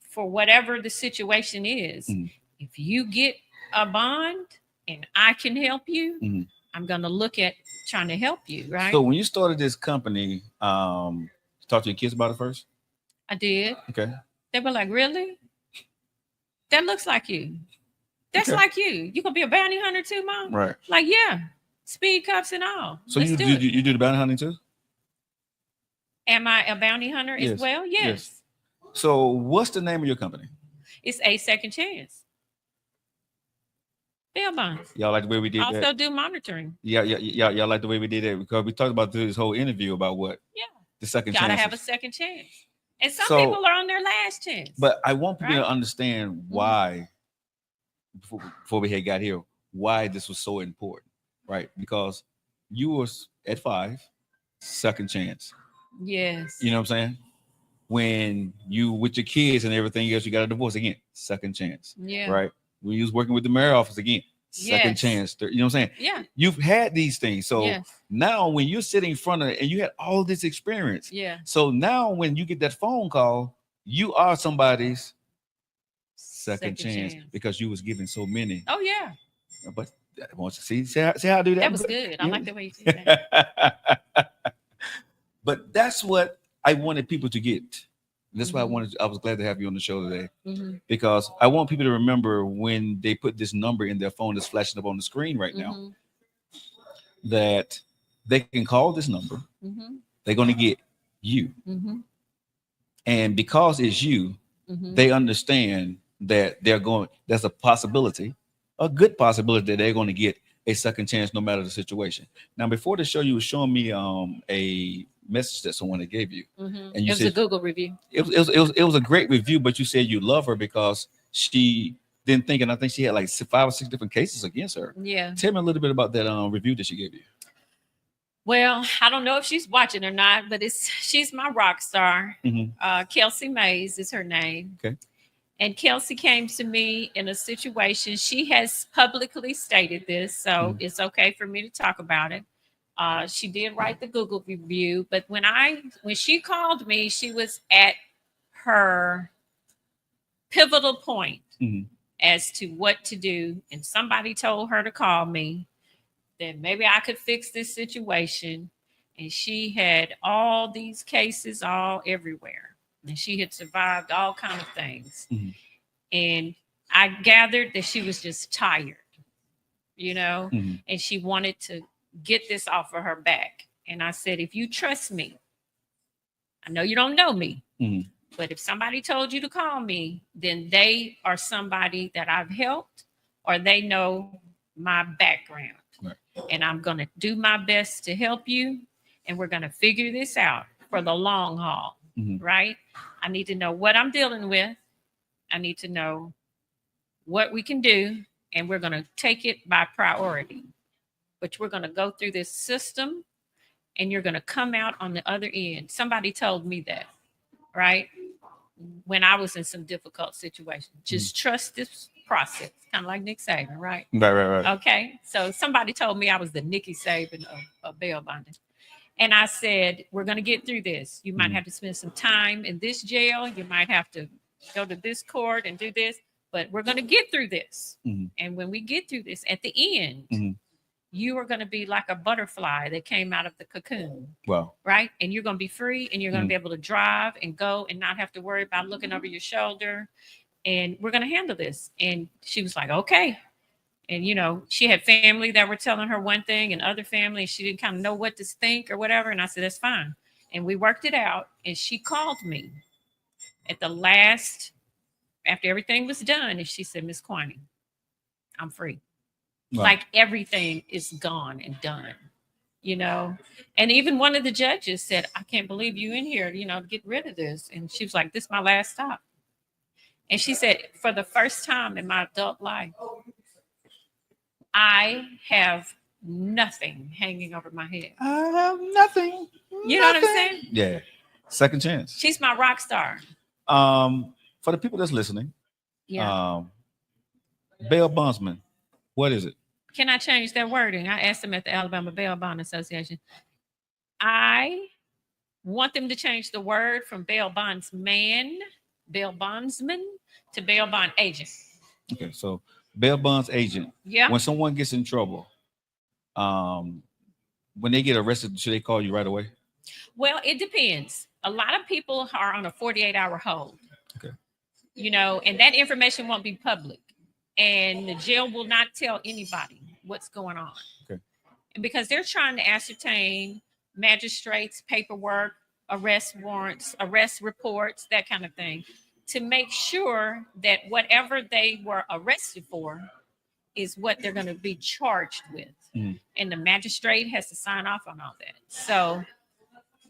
for whatever the situation is. Mhm. If you get a bond and I can help you, Mhm. I'm going to look at trying to help you, right? So when you started this company, talk to your kids about it first. I did. Okay. They were like, really? That looks like you. That's Okay. like you. You gonna be a bounty hunter too, Mom? Right. Like, yeah. speed cuffs and all. So Let's you do do it. you do the bounty hunting too? Am I a bounty hunter Yes, as well? Yes. yes. So what's the name of your company? It's a second chance. Bail bonds. Y'all like the way we did Also that? do monitoring. Yeah, y'all like the way we did that because we talked about this whole interview about what Yeah. the second Gotta chance. have a second chance. And some So- people are on their last chance. But I want people Right? to understand why before we had got here, why this was so important, right? Because you was at 5, second chance. yes. You know what I'm saying? When you with your kids and everything else, you got a divorce again, second chance, Yeah. right? When you was working with the mayor office again, second Yes. chance. You know what I'm saying? Yeah. You've had these things, so Yes. now when you're sitting in front of it and you had all this experience, Yeah. so now when you get that phone call, you are somebody's second chance because you was given so many. Oh yeah. But I want to see how I do that. That was good. I like the way you did that. But that's what I wanted people to get. That's why Mhm. I was glad to have you on the show today Mhm. because I want people to remember when they put this number in their phone that's flashing up on the screen right now Mhm. that they can call this number. Mhm. They're going to get you. Mhm. And because it's you, Mhm. they understand that there's a possibility, a good possibility that they're going to get a second chance no matter the situation. Now, before the show, you were showing me a message that someone had gave you. Mhm. And you It was said- a Google review. It was a great review, but you said you love her because she didn't think, and I think she had like 5 or 6 different cases against her. Yeah. Tell me a little bit about that review that she gave you. Well, I don't know if she's watching or not, but she's my rock star. Mhm. Kelsey Mays is her name. Okay. And Kelsey came to me in a situation. She has publicly stated this, so it's okay for me to talk about it. She did write the Google review, but when she called me, she was at her pivotal point Mhm. as to what to do, and somebody told her to call me. That maybe I could fix this situation, and she had all these cases all everywhere, and she had survived all kind of things. Mhm. And I gathered that she was just tired, you know, Mhm. and she wanted to get this off of her back. And I said, if you trust me, I know you don't know me, Mhm. but if somebody told you to call me, then they are somebody that I've helped or they know my background. Right. And I'm going to do my best to help you. And we're going to figure this out for the long haul, Mhm. right? I need to know what I'm dealing with. I need to know what we can do. And we're going to take it by priority. But we're going to go through this system and you're going to come out on the other end. Somebody told me that, right? When I was in some difficult situations, just trust this process, kind of like Nick Saban, right? Right. Okay. So somebody told me I was the Nikki Saban of bail bonding. And I said, we're going to get through this. You might have to spend some time in this jail. You might have to go to this court and do this, but we're going to get through this. Mhm. And when we get through this, at the end, Mhm. you are going to be like a butterfly that came out of the cocoon, Wow. right? And you're going to be free and you're going to be able to drive and go and not have to worry about looking over your shoulder. And we're going to handle this. And she was like, okay. And, you know, she had family that were telling her one thing and other family, and she didn't kind of know what to think or whatever. And I said, that's fine. And we worked it out. And she called me at the last, after everything was done. And she said, Miss Quiney, I'm free. Wow. Like everything is gone and done, you know? And even one of the judges said, I can't believe you in here, you know, to get rid of this. And she was like, this is my last stop. And she said, for the first time in my adult life, I have nothing hanging over my head. I have nothing. You know what I'm saying? Yeah. Second chance. She's my rock star. For the people that's listening, Yeah. bail bondsman, what is it? Can I change that wording? I asked them at the Alabama Bail Bond Association. I want them to change the word from bail bondsman, bail bondsman, to bail bond agent. Okay, so bail bonds agent. Yeah. When someone gets in trouble, when they get arrested, should they call you right away? Well, it depends. A lot of people are on a 48-hour hold. Okay. You know, and that information won't be public. And the jail will not tell anybody what's going on. Okay. because they're trying to ascertain magistrates' paperwork, arrest warrants, arrest reports, that kind of thing, to make sure that whatever they were arrested for is what they're going to be charged with. Mhm. And the magistrate has to sign off on all that. So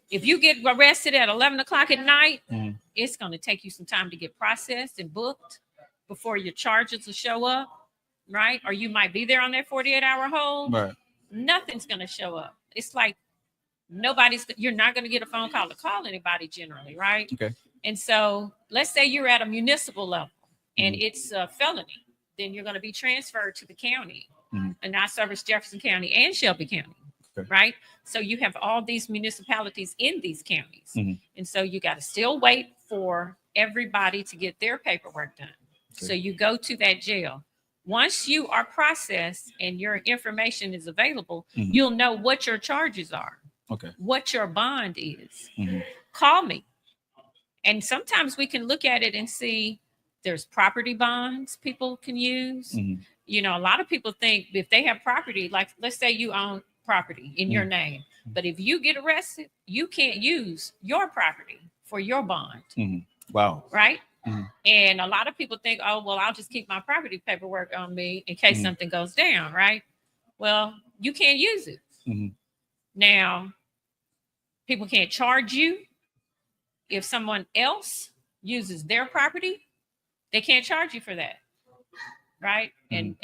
if you get arrested at 11 o'clock at night, Mhm. it's going to take you some time to get processed and booked before your charges will show up, right? Or you might be there on that 48-hour hold. Right. Nothing's going to show up. It's like you're not going to get a phone call to call anybody generally, right? Okay. And so let's say you're at a municipal level and Mhm. it's a felony, then you're going to be transferred to the county. Mhm. And I service Jefferson County and Shelby County, Okay. right? So you have all these municipalities in these counties. Mhm. And so you got to still wait for everybody to get their paperwork done. Okay. So you go to that jail. Once you are processed and your information is available, Mhm. you'll know what your charges are, Okay. what your bond is. Mhm. Call me. And sometimes we can look at it and see there's property bonds people can use. Mhm. You know, a lot of people think if they have property, like let's say you own property in your name, but if you get arrested, you can't use your property for your bond, Mhm. Wow. right? Mhm. And a lot of people think, oh, well, I'll just keep my property paperwork on me in case Mhm. something goes down, right? Well, you can't use it. Mhm. Now, people can't charge you. If someone else uses their property, they can't charge you for that, right? And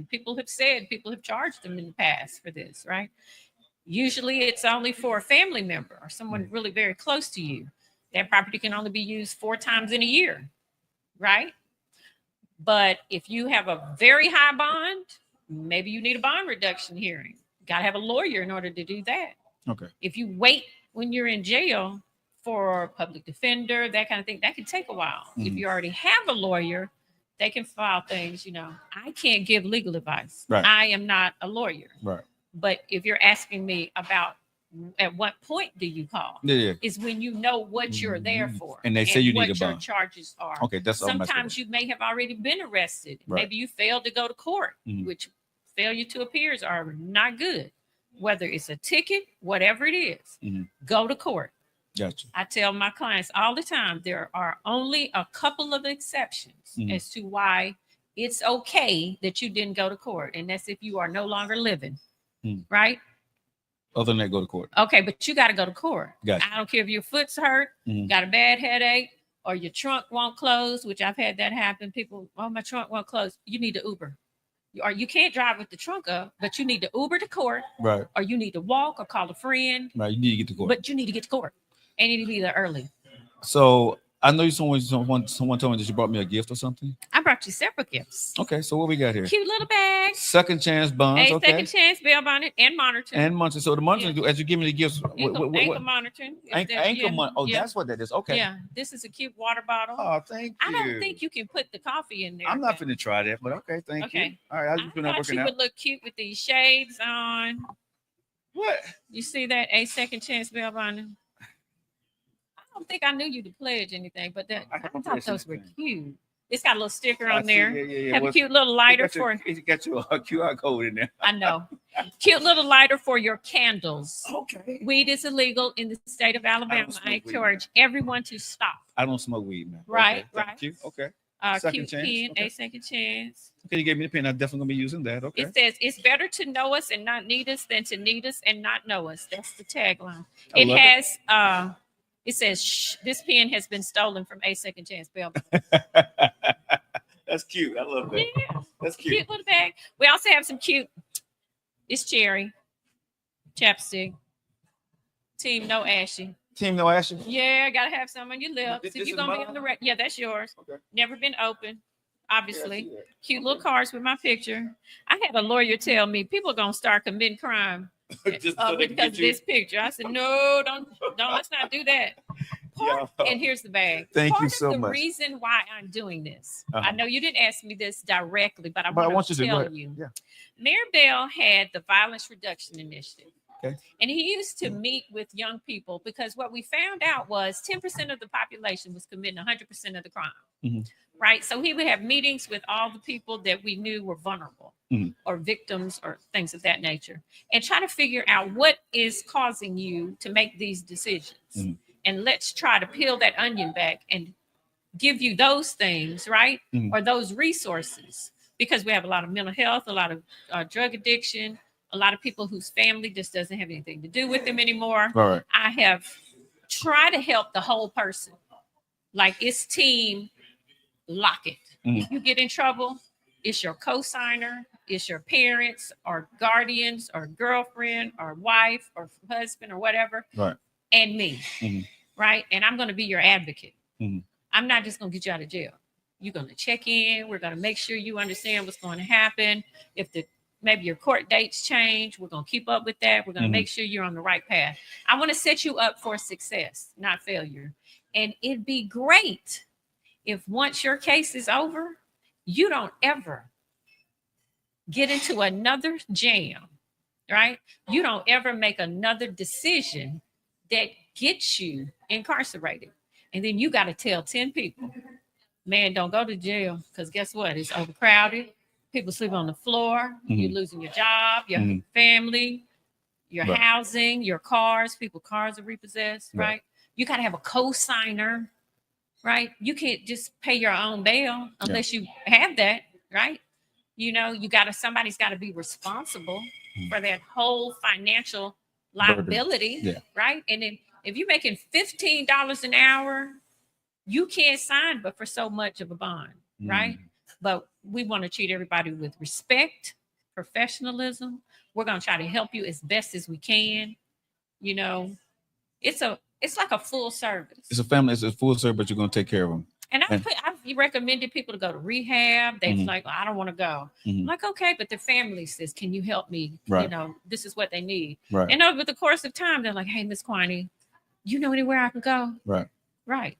people have charged them in the past for this, right? Usually it's only for a family member or someone really very close to you. That property can only be used 4 times in a year, right? But if you have a very high bond, maybe you need a bond reduction hearing. You got to have a lawyer in order to do that. Okay. If you wait when you're in jail for public defender, that kind of thing, that can take a while. If Mhm. you already have a lawyer, they can file things. You know, I can't give legal advice. Right. I am not a lawyer. Right. But if you're asking me about at what point do you call, Yeah. is when you know what you're there for, And they say you need what a your bond. charges are. Okay. That's all I'm asking Sometimes you may have already been arrested. Right. Maybe you failed to go to court, Mhm. which failure to appears are not good. Whether it's a ticket, whatever it is, Mhm. go to court. Gotcha. I tell my clients all the time there are only a couple of exceptions Mhm. as to why it's okay that you didn't go to court, and that's if you are no longer living, Mhm. right? Other than that, go to court. Okay, but you got to go to court. Gotcha. I don't care if your foot's hurt, Mhm. got a bad headache, or your trunk won't close, which I've had that happen. People, oh, my trunk won't close. You need to Uber. Or you can't drive with the trunk up, but you need to Uber to court, Right. or you need to walk or call a friend, Right. You need to get to court. but you need to get to court. And you need to be there early. So I know someone told me that you brought me a gift or something. I brought you several gifts. Okay. So what we got here? Cute little bags. Second chance bonds. A Okay. second chance bail bonnet and monitor. And monitoring. So the monitoring, as you give me the gifts, Anchor monitoring. anchor money. Oh, that's what that is. Okay. Yeah. This is a cute water bottle. Oh, thank you. I don't think you can put the coffee in there. I'm not but finna try that, but okay, thank you. Okay. All right, I I've been thought working you out. would look cute with these shades on. What? You see that A second chance bail bonnet? I don't think I knew you to pledge anything, but I I haven't thought pledged those were anything. cute. It's got a little sticker I on see, there. Yeah. Have a Well, cute little lighter for. It got you a QR code in there. I know. Cute little lighter for your candles. Okay. Weed is illegal in the state of Alabama. smoke I weed. encourage everyone to stop. I don't smoke weed, man. Right, Okay, thank right. you. Okay. Second Cute chance, pen, okay. A second chance. Okay, you gave me the pen. I'm definitely gonna be using that. Okay. It says it's better to know us and not need us than to need us and not know us. That's the tagline. I It love has it says Shh, this pen has been stolen from A second chance bail. That's cute. I love that. Yeah, That's cute. cute little bag. We also have some cute. It's cherry, chapstick, team no ashy. Team No Ashley. Yeah, gotta have some on your lips. This If is you're gonna be mine? on the record, yeah, that's yours. Okay. Never been open, obviously. Yeah, Cute little cards with my picture. I had a lawyer tell me people are gonna start committing crime Just so they can because get of you. this picture. I said, no, don't, let's not do that. And here's the bag. Thank Part you of so the much. reason why I'm doing this, Uh-huh. I know you didn't ask me this directly, but I But I want want to you to go tell ahead. you. Yeah. Mayor Bell had the Violence Reduction Initiative. Okay. And he used to meet with young people because what we found out was 10% of the population was committing 100% of the crime. Mhm. right? So he would have meetings with all the people that we knew were vulnerable Mhm. or victims or things of that nature, and try to figure out what is causing you to make these decisions. Mhm. And let's try to peel that onion back and give you those things, right? Mhm. Or those resources, because we have a lot of mental health, a lot of drug addiction, a lot of people whose family just doesn't have anything to do with them anymore. All right. I have tried to help the whole person. Like it's team lock it. Mhm. If you get in trouble, it's your co-signer, it's your parents or guardians or girlfriend or wife or husband or whatever, Right. and me, Mhm. right? And I'm going to be your advocate. Mhm. I'm not just going to get you out of jail. You're going to check in. We're going to make sure you understand what's going to happen. If maybe your court dates change, we're going to keep up with that. We're going to Mhm. make sure you're on the right path. I want to set you up for success, not failure. And it'd be great if once your case is over, you don't ever get into another jam, right? You don't ever make another decision that gets you incarcerated. And then you got to tell 10 people, man, don't go to jail, because guess what? It's overcrowded. People sleep on the floor. You're Mhm. losing your job, your Mhm. family, your Right. housing, your cars. People's cars are repossessed, Right. right? You got to have a co-signer, right? You can't just pay your own bail unless you have that, right? You know, somebody's got to be responsible for that whole financial liability, Yeah. right? And then if you're making $15 an hour, you can't sign but for so much of a bond, right? Mhm. But we want to treat everybody with respect, professionalism. We're going to try to help you as best as we can. You know, it's like a full service. It's a family. It's a full service, but you're going to take care of them. And I've recommended people to go to rehab. They're Mhm. like, I don't want to go. Mhm. I'm like, okay, but their family says, can you help me? Right. You know, this is what they need. Right. And over the course of time, they're like, hey, Miss Quiney, you know anywhere I can go? Right. Right.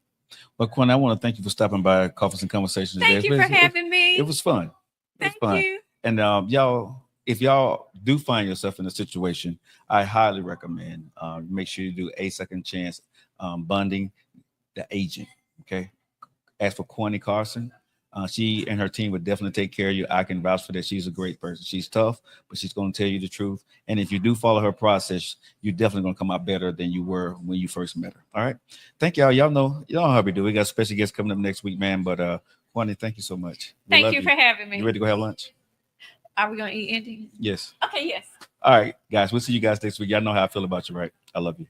Well, Quan, I want to thank you for stopping by Coffees and Conversations. Thank you for having me. It was fun. Thank you. And y'all, if y'all do find yourself in a situation, I highly recommend make sure you do a second chance bonding the agent. Okay. As for Quani Carson, she and her team would definitely take care of you. I can vouch for that. She's a great person. She's tough, but she's going to tell you the truth. And if you do follow her process, you're definitely going to come out better than you were when you first met her. All right. Thank y'all. Y'all know how we do. We got special guests coming up next week, man. But Quani, thank you so much. Thank you for having me. You ready to go have lunch? Are we going to eat Indian? Yes. Okay, yes. All right, guys. We'll see you guys next week. Y'all know how I feel about you, right? I love you.